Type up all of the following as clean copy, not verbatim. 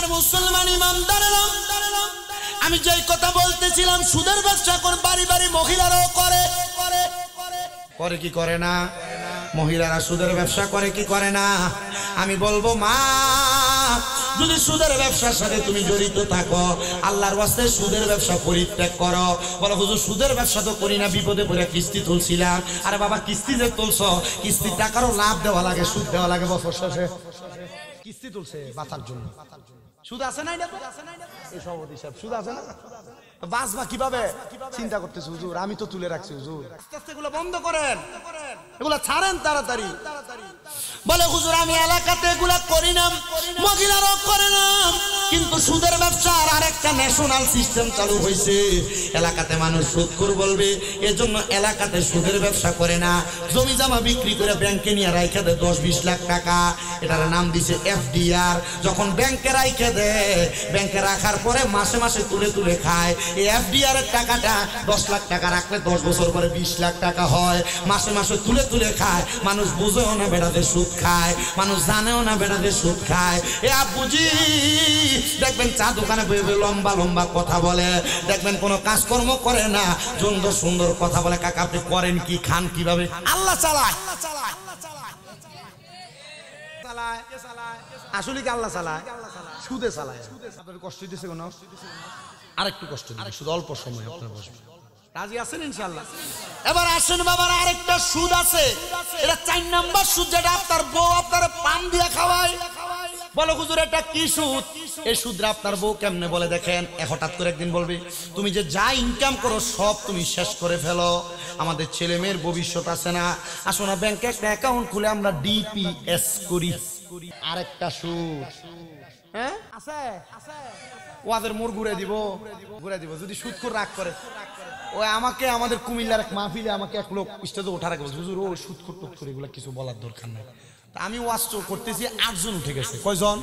আমার মুসলমান ইমানদারেরা, আমি যেই কথা বলতেছিলাম, সুদের ব্যবসা কোন বাড়ি বাড়ি মহিলারাও করে কি করে না? মহিলারা সুদের ব্যবসা করে কি করে না? আমি বলবো মা, যদি সুদের ব্যবসার সাথে তুমি জড়িত থাকো, আল্লাহর ওয়াস্তে সুদের ব্যবসা পরিত্যাগ করো। বলো হুজুর সুদের ব্যবসা তো করি না, বিপদে পড়ে কিস্তি তুলছিলাম। আরে বাবা, কিস্তি যে তুলছো, কিস্তির টাকারও লাভ দেওয়া লাগে, সুদ দেওয়া লাগে বছর শেষে। কিস্তি তুলছে বাঁচার জন্য, সুদ আছে না? এই সভাপতি সাহেব, সুদ আছে না? বাঁচবা কিভাবে চিন্তা করতেছে হুজুর, আমি তো তুলে রাখছি হুজুর। আস্তে আস্তে এগুলো বন্ধ করেন, এগুলো ছাড়েন তাড়াতাড়ি। বলে হুজুর আমি এলাকাতে এগুলা করি না, মহিলারাও করে না, কিন্তু সুদের ব্যবসার আরেকটা ন্যাশনাল সিস্টেম চালু হয়েছে। এলাকাতে মানুষ সুদখোর বলবে, এজন্য এলাকাতে সুদের ব্যবসা করে না। জমি জমা বিক্রি করে ব্যাংকে নিয়ে রাইখে দেয় 10-20 লাখ টাকা, এটার নাম দিছে এফডিআর। যখন ব্যাংকে রাইখে দেয়, ব্যাংকে রাখার পরে মাসে মাসে তুলে তুলে খায়। এই এফডিআর এর টাকাটা 10 লাখ টাকা রাখলে 10 বছর পরে 20 লাখ টাকা হয়। মাসে মাসে তুলে তুলে খায়, মানুষ বুঝেও না বেড়াতে সুদ খায়, মানুষ জানেও না বেড়াতে সুদ খায়। এ আব্বুজি দেখবেন চা দোকানে বসে লম্বা লম্বা কথা বলে, দেখবেন কোনো কাজকর্ম করে না, সুন্দর সুন্দর কথা বলে। কাকা আপনি করেন কি, খান কিভাবে? আল্লাহ চালায়, আসলে কি আল্লাহ চালায়? সুদে চালায়। আপনার কষ্ট দিতেছে কোনো? আরেকটু কষ্ট দিবে, শুধু অল্প সময় আপনার বসবে। রাজি আছেন ইনশাআল্লাহ? এবার আসেন বাবার, আরেকটা সুদ আছে, এটা 4 নাম্বার সুদ, যেটা আপনার বউ আপনার পান দিয়ে খাওয়ায়। বলো হুজুর এটা কি সুদ? এই সুদরা আপনার বউ কেমনে বলে দেখেন। হঠাৎ করে একদিন বলবে, তুমি যে যা ইনকাম করো সব তুমি শেষ করে ফেলো, আমাদের ছেলে মেয়ের ভবিষ্যৎ আছে না, আসো না ব্যাংকে একটা অ্যাকাউন্ট খুলে আমরা ডিপিএস করি। আরেকটা সুদ, হ্যাঁ আছে, ওদের মোর ঘুরে দিব যদি সুদ করে রাগ করে। ওই আমাকে আমাদের কুমিল্লার এক মাহফিলে আমাকে এক লোক স্টেজে ওঠা রাখবে, হুজুর ও সুদ করে এগুলো কিছু বলার দরকার নেই। আমি ওয়াজ করতেছি, 8 জন উঠে গেছে। কয়জন?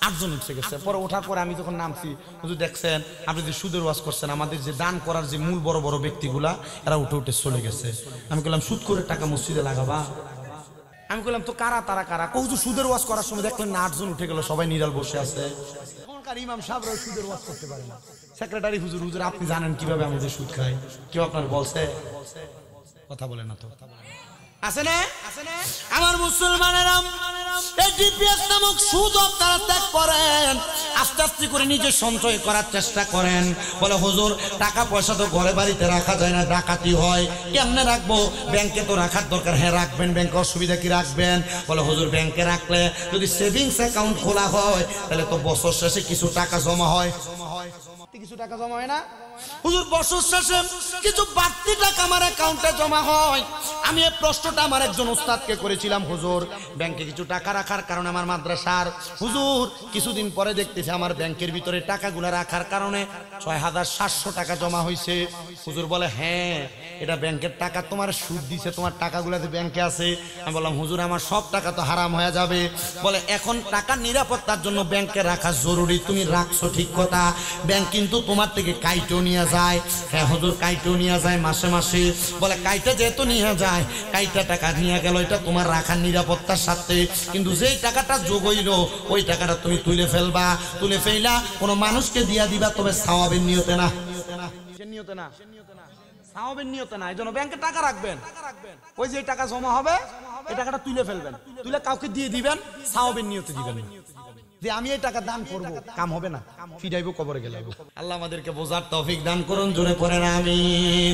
8 জন উঠে গেছে। পরে ওঠার পরে আমি যখন নামছি, হুজুর দেখছেন আপনি যে সুদের ওয়াজ করছেন, আমাদের যে দান করার যে মূল বড় বড় ব্যক্তিগুলা এরা উঠে উঠে চলে গেছে। আমি বললাম সুদ করে টাকা মসজিদে লাগাবা? আমি বললাম তো কারা তারা কারা? হুজুর সুদের ওয়াজ করার সময় দেখলেন না 8 জন উঠে গেল, সবাই নিরাল বসে আছে। ইমাম সাহেবরাও সুদের ওয়াজ করতে পারে না। সেক্রেটারি হুজুর আপনি জানেন কিভাবে আমাদের সুদ খায়? কেউ আপনার বলছে? কথা বলে না তো, আছে না? আমার মুসলমানেরা, এই ডিপিএস নামক সুদ আপনারা ত্যাগ করেন, আস্তে আস্তে করে নিজে সঞ্চয় করার চেষ্টা করেন। বলে হুজুর টাকা পয়সা তো ঘরে বাড়িতে রাখা যায় না, ডাকাতি হয়, কেমনে রাখবো? ব্যাংকে তো রাখার দরকার। হ্যাঁ রাখবেন, ব্যাংকে অসুবিধা কি? রাখবেন। বলে হুজুর ব্যাংকে রাখলে যদি সেভিংস অ্যাকাউন্ট খোলা হয়, তাহলে তো বছর শেষে কিছু টাকা জমা হয়, কিছু টাকা জমা হয় না হুজুর? বছর শেষে কিছু বাড়তি টাকা আমার অ্যাকাউন্টে জমা হয়। আমি এই প্রশ্নটা আমার একজন উস্তাদকে করেছিলাম, হুজুর ব্যাংকে কিছু টাকা রাখার কারণে আমার মাদ্রাসার, হুজুর কিছুদিন পরে দেখতেছি আমার ব্যাংকের ভিতরে টাকাগুলো রাখার কারণে 6700 টাকা জমা হয়েছে। হুজুর বলে হ্যাঁ এটা ব্যাংকের টাকা, তোমার সুদ দিছে, তোমার টাকাগুলো ব্যাংকে আছে। আমি বললাম হুজুর আমার সব টাকা তো হারাম হয়ে যাবে। বলে এখন টাকার নিরাপত্তার জন্য ব্যাংকে রাখা জরুরি। তুমি রাখছো ঠিক কথা, ব্যাংক কিন্তু তোমার থেকে কাইটেও নিয়ে যায়। হ্যাঁ হুজুর কাইটেও নিয়ে যায় মাসে মাসে। বলে কাইটা যেহেতু নিয়ে যায়, কাইটা টাকা নিয়ে গেল, এটা তোমার রাখার নিরাপত্তার সাথে, কিন্তু যেই টাকাটা যোগ হইল ওই টাকাটা তুমি তুলে ফেলবা, তুলে ফেলা কোনো মানুষকে দিয়া দিবা, তবে সওয়াবের নিয়তে না, সওয়াবের নিয়তে না। এই জন্য ব্যাংকে টাকা রাখবেন, ওই যে টাকা জমা হবে এই টাকাটা তুলে ফেলবেন, তুলে কাউকে দিয়ে দিবেন, সওয়াবের নিয়তে দিবেন যে আমি এই টাকা দান করব, কাম হবে না, ফিরাইবো কবরে গেলে। আল্লাহ আমাদেরকে বোঝার তৌফিক দান করুন, জোরে পড়েন আমিন।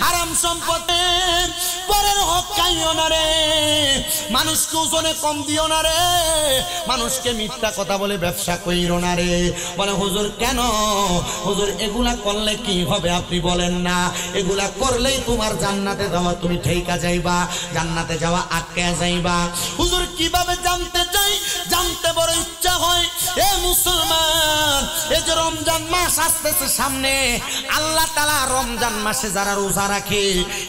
হারাম সম্পদের পরের হক খাইও না রে, মানুষকে ওজনে কম দিও না রে, মানুষকে মিথ্যা কথা বলে ব্যবসা কইরো না রে। বলে হুজুর কেন? হুজুর এগুলা করলে কি হবে আপনি বলেন না? এগুলা করলেই তোমার জান্নাতে যাওয়া তুমি ঠেকা যাইবা, জান্নাতে যাওয়া আটকে যাইবা। হুজুর কিভাবে জানতে চাই? জানতে বড় ইচ্ছা হয়। এ মুসলমান এই যে রমজান মাস আসতেছে সামনে, আল্লাহ তাআলা রমজান মাসে যারা রোজা রাখে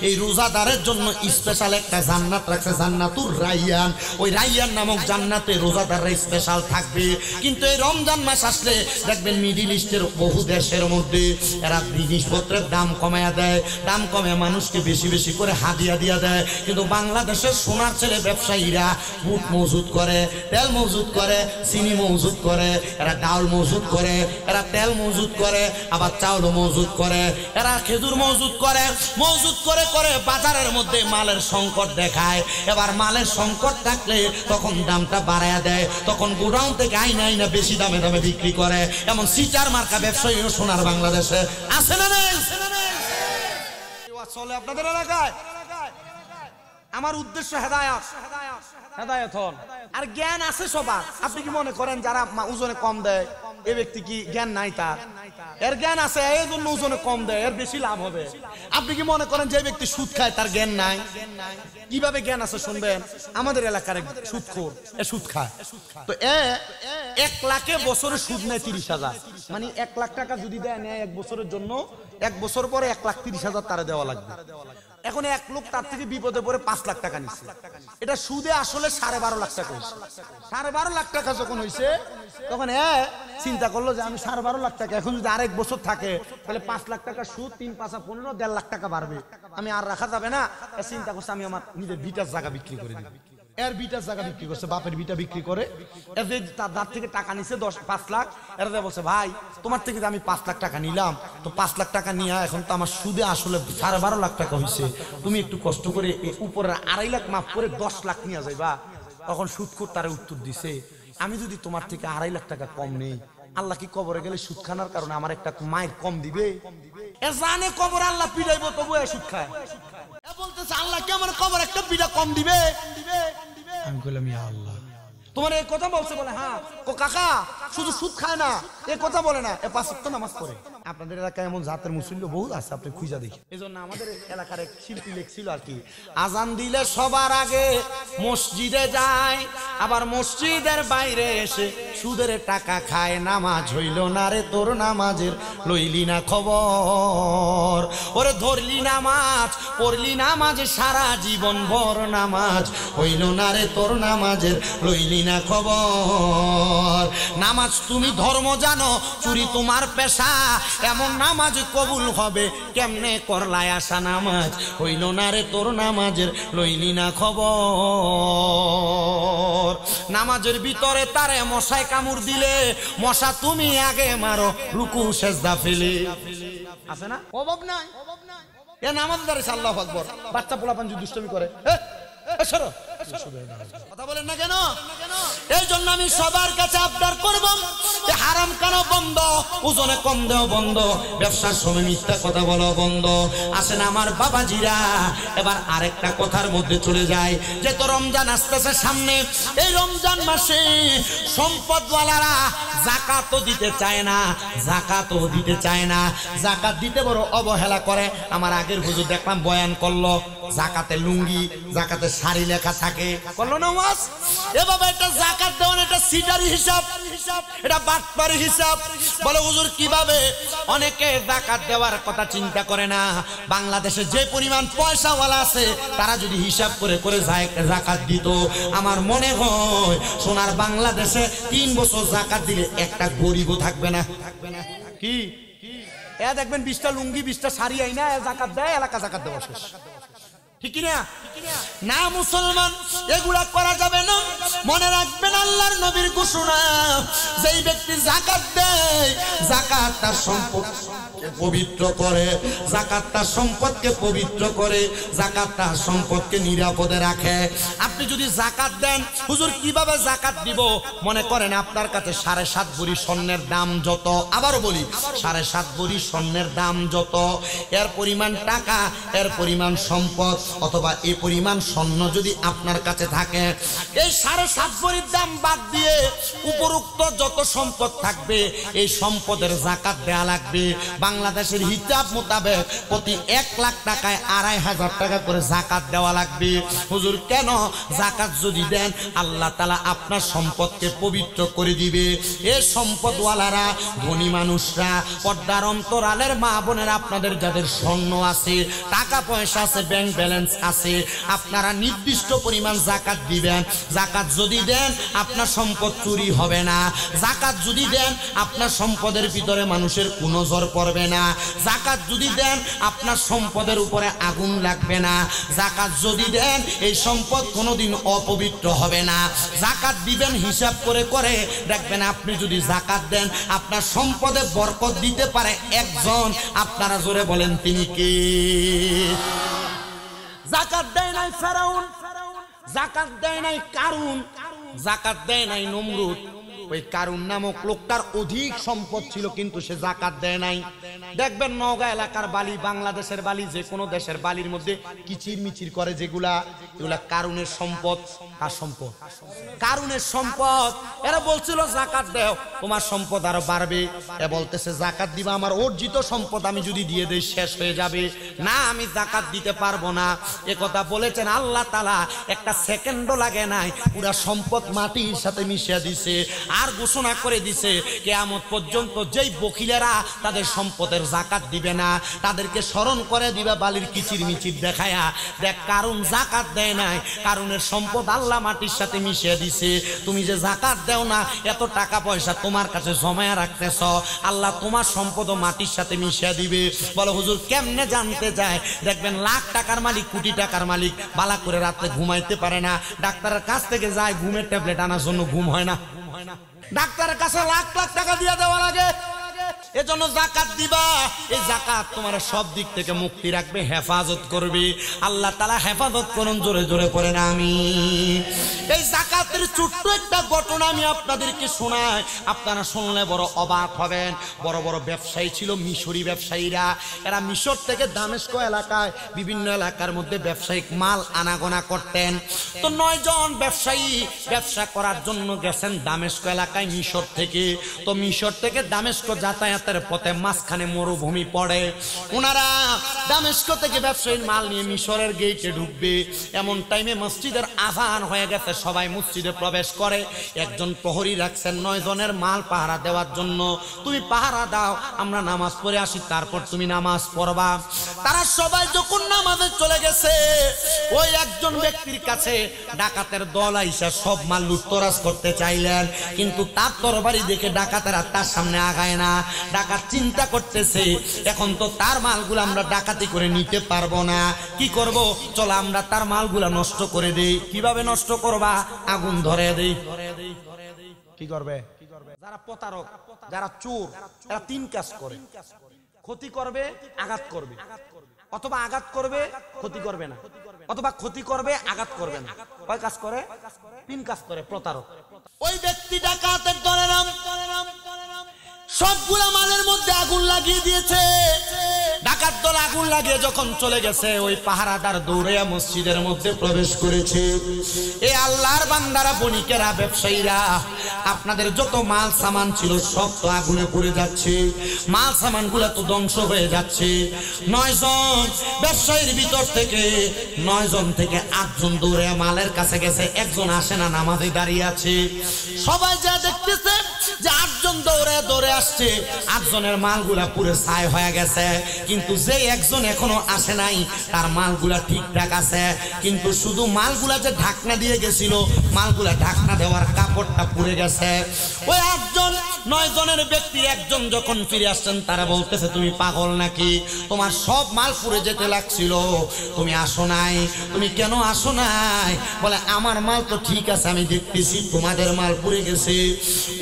এই রোজাদারের জন্য স্পেশাল একটা জান্নাত রাখছে, জান্নাতুর রাইয়ান। ওই রাইয়ান নামক জান্নাতে রোজাদাররা স্পেশাল থাকবে। কিন্তু এই রমজান মাস আসলে দেখবেন মিডিল ইস্টের বহু দেশের মধ্যে এরা জিনিসপত্রের দাম কমায়া দেয়, দাম কমে মানুষকে বেশি বেশি করে হাদিয়া দিয়া দেয়। কিন্তু বাংলাদেশের সোনার ছেলে ব্যবসায়ীরা বুট মজুদ করে, তেল মজুদ করে, চিনি মজুদ করে, এরা ডাল মজুদ করে, এরা তেল মজুদ করে, আবার চাউল মজুদ করে, এরা খেজুর মজুদ করে, মজুদ করে করে বাজারের মধ্যে মালের সংকট দেখায়। এবার মালের সংকট থাকলে তখন দামটা বাড়ায়া দেয়, তখন গোডাউন থেকে আইনা আইনা বেশি দামে দামে বিক্রি করে। এমন সিটার মার্কা ব্যবসায়ীও সোনার বাংলাদেশে আছে না নেই? চলে আপনাদের এলাকায়। আমার উদ্দেশ্য হেদায়েত, হেদায়েত হন। আর জ্ঞান আছে সবার। আপনি কি মনে করেন যারা ওজনে কম দেয় এই ব্যক্তি কি জ্ঞান নাই? তার এর জ্ঞান আছে, এই জন্য ওজনে কম দেয়, এর বেশি লাভ হবে। আপনি কি মনে করেন যে ব্যক্তি সুদ খায় তার জ্ঞান নাই? কিভাবে জ্ঞান আছে শুনবেন। আমাদের এলাকার সুদখোর, এ সুদ খায়। তো 1 লাখে বছরে সুদ নেয় 30,000। মানে 1 লাখ টাকা যদি দেয় নেয় 1 বছরের জন্য, 1 বছর পরে 1,30,000 তারা দেওয়া লাগবে। এখন 1 লোক তার থেকে বিপদে পড়ে 5 লাখ টাকা নিচ্ছে। এটা সুদে আসলে 12.5 লাখ টাকা হয়েছে। 12.5 লাখ টাকা যখন হয়েছে তখন চিন্তা করলো যে আমি 12.5 লাখ টাকা এখন যদি আরেক বছর থাকে তাহলে 5 লাখ টাকা সুদ, 3 5 15, 1.5 লাখ টাকা বাড়বে। আমি আর রাখা যাবে না। চিন্তা করছে আমি আমার নিজের বিটার জায়গা বিক্রি করে দিই। এর বিটার জায়গা বিক্রি করছে, বাপের বিটা বিক্রি করে তার থেকে টাকা নিছে 5 লাখ। এরা বলছে ভাই তোমার থেকে আমি 5 লাখ টাকা নিলাম, তো 5 লাখ টাকা নিয়ে এখন তো আমার সুদে আসলে 12.5 লাখ টাকা হয়েছে, তুমি একটু কষ্ট করে উপরের 2.5 লাখ মাফ করে 10 লাখ নিয়ে যাইবা। তখন সুদখোর তারা উত্তর দিছে আমি যদি তোমার থেকে 2.5 লাখ টাকা কম নেই, আল্লাহ কি কবরে গেলে সুদ খানার কারণে আমার একটা মায়ের কম দিবে? এ জানে কবর আল্লাহ পিড়াইবো, তবু এ সুদ খায়। এ বলতেছে আল্লাহ কি আমার কবর একটা পিড়া কম দিবে? আমি কইলাম ইয়া আল্লাহ, তোমার এই কথা বলছে? বলে হ্যাঁ। ও কাকা শুধু সুদ খায় না, এই কথা বলে না, এ 5 ওয়াক্ত নামাজ পড়ে। আপনাদের এলাকায় এমন জাতের মুসল্লি বহুত আছে, আপনি খুঁজা দেখেন। এই জন্য আমাদের এলাকার এক শিল্পী লেখছিল আর কি, আজান দিলে সবার আগে মসজিদে যায়, আবার মসজিদের বাইরে এসে সুদের টাকা খায়। নামাজ হইল না রে তোর, নামাজের লইলি না খবর। ওরে ধরলি নামাজ, পড়লি নামাজে সারা জীবন ভর, নামাজ হইল না রে তোর, নামাজের লইলি না খবর। নামাজ তুমি ধর্ম জানো, চুরি তোমার পেশা, এমন নামাজ কবুল হবে কেমনে করলায় আসা। নামাজ হইল না রে তোর, নামাজের লইলি না খবর। নামাজের ভিতরে তারে মশায় কামড় দিলে, মশা তুমি আগে মারো, রুকু সেজদা ফেলে। আছে না? অভাব নাই। এ নামাজ দাঁড়িয়েছে আল্লাহু আকবার। বাচ্চা পোলাপান যদি দুষ্টমি করে কথা বলেন না কেন? এই জন্য আমি সবার কাছে আবদার করব, হারাম কেন বন্ধ, ওজনে কম দেও বন্ধ, ব্যবসার সময় মিথ্যা কথা বলো বন্ধ। আসেন আমার বাবাজিরা, এবার আরেকটা কথার মধ্যে চলে যায়। যে তো রমজান আসতেছে সামনে, এই রমজান মাসে সম্পদওয়ালারা যাকাতও দিতে চায় না, যাকাতও দিতে চায় না, যাকাত দিতে বড় অবহেলা করে। আমার আগের হুজুর দেখলাম বয়ান করলো, যাকাতে লুঙ্গি, যাকাতে শাড়ি লেখা থাকে, করলো না ওয়াজ? এ বাবা এটা যাকাত দেওয়ার এটা সিটারি হিসাব, এটা বাটপারি হিসাব। বলে হুজুর কিভাবে? অনেকে যাকাত দেওয়ার কথা চিন্তা করে না। বাংলাদেশে যে পরিমাণ পয়সাওয়ালা আছে তারা যদি হিসাব করে করে যাকাত দিত, আমার মনে হয় সোনার বাংলাদেশে 3 বছর যাকাত দিলে একটা গরিবও থাকবে না। কি এ দেখবেন 20টা লুঙ্গি 20টা শাড়ি আইনা যাকাত দেয়, এলাকা যাকাত দেওয়া শেষ। ঠিক না? না মুসলমান, এগুলা করা যাবে না। মনে রাখবেন আল্লাহর নবীর ঘোষণা, যেই ব্যক্তি যাকাত দেয়, যাকাত তার সম্পদকে পবিত্র করে, যাকাত তার সম্পদকে পবিত্র করে, যাকাত তার সম্পদকে নিরাপদে রাখে। আপনি যদি যাকাত দেন, হুজুর কিভাবে যাকাত দিব? মনে করেন আপনার কাছে 7.5 ভরি স্বর্ণের দাম যত, আবারও বলি 7.5 ভরি স্বর্ণের দাম যত, এর পরিমাণ টাকা, এর পরিমাণ সম্পদ অথবা এই পরিমাণ স্বর্ণ যদি আপনার কাছে থাকে, এই 7.5 ভরির দাম বাদ দিয়ে উপরোক্ত যত সম্পদ থাকবে এই সম্পদের যাকাত দেয়া লাগবে। বাংলাদেশের হিসাব মোতাবেক প্রতি 1 লাখ টাকায় 2,500 টাকা করে যাকাত দেওয়া লাগবে। হুজুর কেন? যাকাত যদি দেন আল্লাহ তাআলা আপনার সম্পদকে পবিত্র করে দিবে। এই সম্পদওয়ালারা, ধনী মানুষরা, পর্দার অন্তরালের মা বোনেরা, আপনাদের যাদের স্বর্ণ আছে, টাকা পয়সা আছে, ব্যাংক ব্যালেন্স আছে, আপনারা নির্দিষ্ট পরিমাণ যাকাত দিবেন। যাকাত যদি দেন আপনার সম্পদ চুরি হবে না। যাকাত যদি দেন আপনার সম্পদের ভিতরে মানুষের কোনো নজর পড়বে না। যাকাত যদি দেন আপনার সম্পদের উপরে আগুন লাগবে না। যাকাত যদি দেন এই সম্পদ কোনোদিন অপবিত্র হবে না। যাকাত দিবেন হিসাব করে করে, দেখবেন আপনি যদি যাকাত দেন আপনার সম্পদে বরকত দিতে পারে একজন। আপনারা জোরে বলেন তিনি কে? যাকাত দেয় নাই ফেরাউন, যাকাত দেয় নাই কারুন, যাকাত দেয় নাই নমরুদ। ওই কারুন নামক লোকটার অধিক সম্পদ ছিল কিন্তু সে যাকাত দেয় নাই। দেখবেন নওগাঁ এলাকার বালি, বাংলাদেশের বালি, যে কোনো দেশের বালির মধ্যে কিচির মিচির করে যেগুলা, এগুলা কারুনের সম্পদ। কার সম্পদ? কারুনের সম্পদ। এরা বলছিল যাকাত দাও তোমার সম্পদ আরো বাড়বে। এ বলতেছে যাকাত দিবা, আমার অর্জিত সম্পদ আমি যদি দিয়ে দেই শেষ হয়ে যাবে, না আমি যাকাত দিতে পারবো না। এ কথা বলেছেন আল্লাহ তাআলা, একটা সেকেন্ডও লাগে নাই, পুরা সম্পদ মাটির সাথে মিশিয়ে দিছে। আর ঘোষণা করে দিছে কিয়ামত পর্যন্ত যেই বকিলেরা তাদের সম্পদের যাকাত দিবে না তাদেরকে স্মরণ করে দিবে বালির কিচির মিচির দেখায়া, দেখ কারুন যাকাত দেয় নাই, কারুনের সম্পদ আল্লাহ মাটির সাথে মিশিয়ে দিছে। তুমি যে যাকাত দেও না, এত টাকা পয়সা তোমার কাছে জমায়া রাখতেছ, আল্লাহ তোমার সম্পদও মাটির সাথে মিশিয়ে দিবে। বলো হুজুর কেমনে জানতে যায়? দেখবেন লাখ টাকার মালিক, কোটি টাকার মালিক বালা করে রাতে ঘুমাইতে পারে না, ডাক্তারের কাছ থেকে যায় ঘুমের ট্যাবলেট আনার জন্য, ঘুম হয় না। ডাক্তারের কাছে লাখ লাখ টাকা দিয়ে দেওয়া লাগে। এজন্য যাকাত দিবা। এই যাকাত তোমার সব দিক থেকে মুক্তি রাখবে, হেফাজত করবে। আল্লাহ তাআলা হেফাজত করুন, জোরে জোরে করেন আমিন। এই যাকাতের ছোট্ট একটা ঘটনা আমি আপনাদেরকে শোনাই, আপনারা শুনলে বড় অবাক হবেন। বড় বড় ব্যবসায়ী ছিল, মিশরি ব্যবসায়ীরা। এরা মিশর থেকে দামেস্ক এলাকায়, বিভিন্ন এলাকার মধ্যে ব্যবসায়িক মাল আনাগোনা করতেন। তো 9 জন ব্যবসায়ী ব্যবসা করার জন্য গেছেন দামেস্ক এলাকায় মিশর থেকে। তো মিশর থেকে দামেস্ক যাতায়াতের পথে মাঝখানে মরুভূমি পড়ে। ওনারা দামেস্ক থেকে ব্যবসায়ীর মাল নিয়ে মিশরের গেটে ঢুকবে, এমন টাইমে মসজিদের আযান হয়ে গেছে, সবাই মসজিদে প্রবেশ করে। একজন প্রহরী রাখছেন 9 জনের মাল পাহারা দেওয়ার জন্য। তুমি পাহারা দাও, আমরা নামাজ পড়ে আসি, তারপর তুমি নামাজ পড়বা। তারা সবাই যখন নামাজে চলে গেছে, ওই একজন ব্যক্তির কাছে ডাকাতের দল আইসা সব মাল লুটতরাজ করতে চাইলেন, কিন্তু তার তরবারি দেখে ডাকাতেরা তার সামনে আগায় না। ডাকাত চিন্তা করতেছে এখন তো তার মালগুলো আমরা ডাকাতি করে নিতে পারবো না, কি করব? চলো আমরা তার মালগুলা নষ্ট করে দেই। কিভাবে নষ্ট করবা? আগুন ধরে দেই। কি করবে? যারা প্রতারক, যারা চোর, তারা 3 কাজ করে। ক্ষতি করবে, আঘাত করবে, অথবা আঘাত করবে ক্ষতি করবে না, অথবা ক্ষতি করবে আঘাত করবে না। কয় কাজ করে? 3 কাজ করে প্রতারক। ওই ব্যক্তি ডাকাতের দলের নাম সবগুলা মালের মধ্যে আগুন লাগিয়ে দিয়েছে। ডাকাত দল আগুন লাগিয়ে যখন চলে গেছে, ওই পাহারাদার দৌড়ে মসজিদের মধ্যে প্রবেশ করেছে। এই আল্লাহর বান্দারা, বণিকেরা, ব্যবসায়ীরা, আপনাদের যত মাল সামান ছিল সব তো আগুনে পুড়ে যাচ্ছে, মাল সামানগুলো তো ধ্বংস হয়ে যাচ্ছে। 9 জন ব্যবসায়ীর ভিতর থেকে 9 জন থেকে 8 জন দৌড়ে মালের কাছে গেছে, একজন আসে না, নামাজে দাঁড়িয়ে আছে। সবাই যা দেখতেছে যে 8 জন দৌড়ে দৌড়ে আসছে, 8 জনের মালগুলা পুরো ছাই হয়ে গেছে, কিন্তু যে একজন এখনো আসে নাই তার মালগুলা ঠিকঠাক আছে। কিন্তু শুধু মালগুলা যে ঢাকনা দিয়ে গেছিল, মালগুলা ঢাকনা দেওয়ার কাপড়টা পুড়ে গেছে। ওই 8 জন 9 জনের ব্যক্তি একজন যখন ফিরে আসছেন, তারা বলতেছে তুমি পাগল নাকি? তোমার সব মাল পুড়ে যেতে লাগছিল, তুমি আসো নাই, তুমি কেন আসো নাই? বলে আমার মাল তো ঠিক আছে, আমি দেখতেছি তোমাদের মাল পুড়ে গেছে।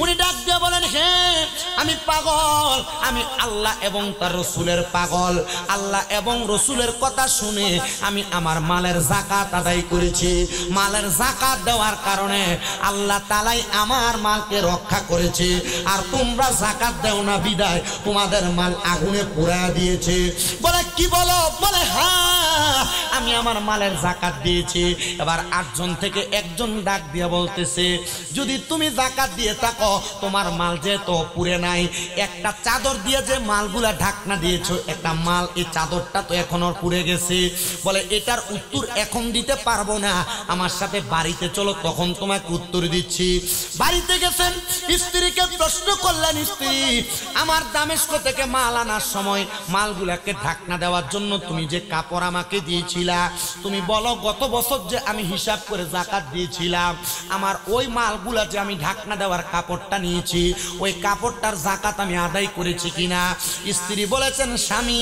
উনি ডাক দিয়ে বলেন হ্যাঁ আমি পাগল, আমি আল্লাহ এবং তার রসুলের পাগল। আল্লাহ এবং রসুলের কথা শুনে আমি আমার মালের যাকাত আদায় করেছি। মালের যাকাত দেওয়ার কারণে আল্লাহ তাআলাই আমার মালকে রক্ষা করেছে। আর তোমরা যাকাত দাও না বিদায় তোমাদের মাল আগুনে পোড়ায় দিয়েছে। বলে কি বলো? বলে হ্যাঁ, আমি আমার মালের যাকাত দিয়েছি। এবার 8 জন থেকে একজন ডাক দিয়ে বলতেছে, যদি তুমি যাকাত দিয়ে থাকো তোমার মাল যে তো পুড়ে নাই, একটা চাদর দিয়ে যে মালগুলা ঢাকনা দিয়েছো একটা মাল, এই চাদরটা তো এখনো পুড়ে গেছে। বলে এটার উত্তর এখন দিতে পারবো না, আমার সাথে বাড়িতে চলো, তখন তোমাকে উত্তর দিচ্ছি। বাড়িতে গেছেন, স্ত্রীকে প্রশ্ন করলেন, স্ত্রী আমার দামেস্ক থেকে মাল আনার সময় মালগুলাকে ঢাকনা দেওয়ার জন্য তুমি যে কাপড় আমাকে দিয়েছিলা, তুমি বলো গত বছর যে আমি হিসাব করে যাকাত দিয়েছিলাম, আমার ওই মালগুলা যে আমি ঢাকনা দেওয়ার কাপড়টা নিয়েছি ওই কাপড়টার যাকাত আমি আদায় করেছি কিনা? স্ত্রী বলেছেন, স্বামী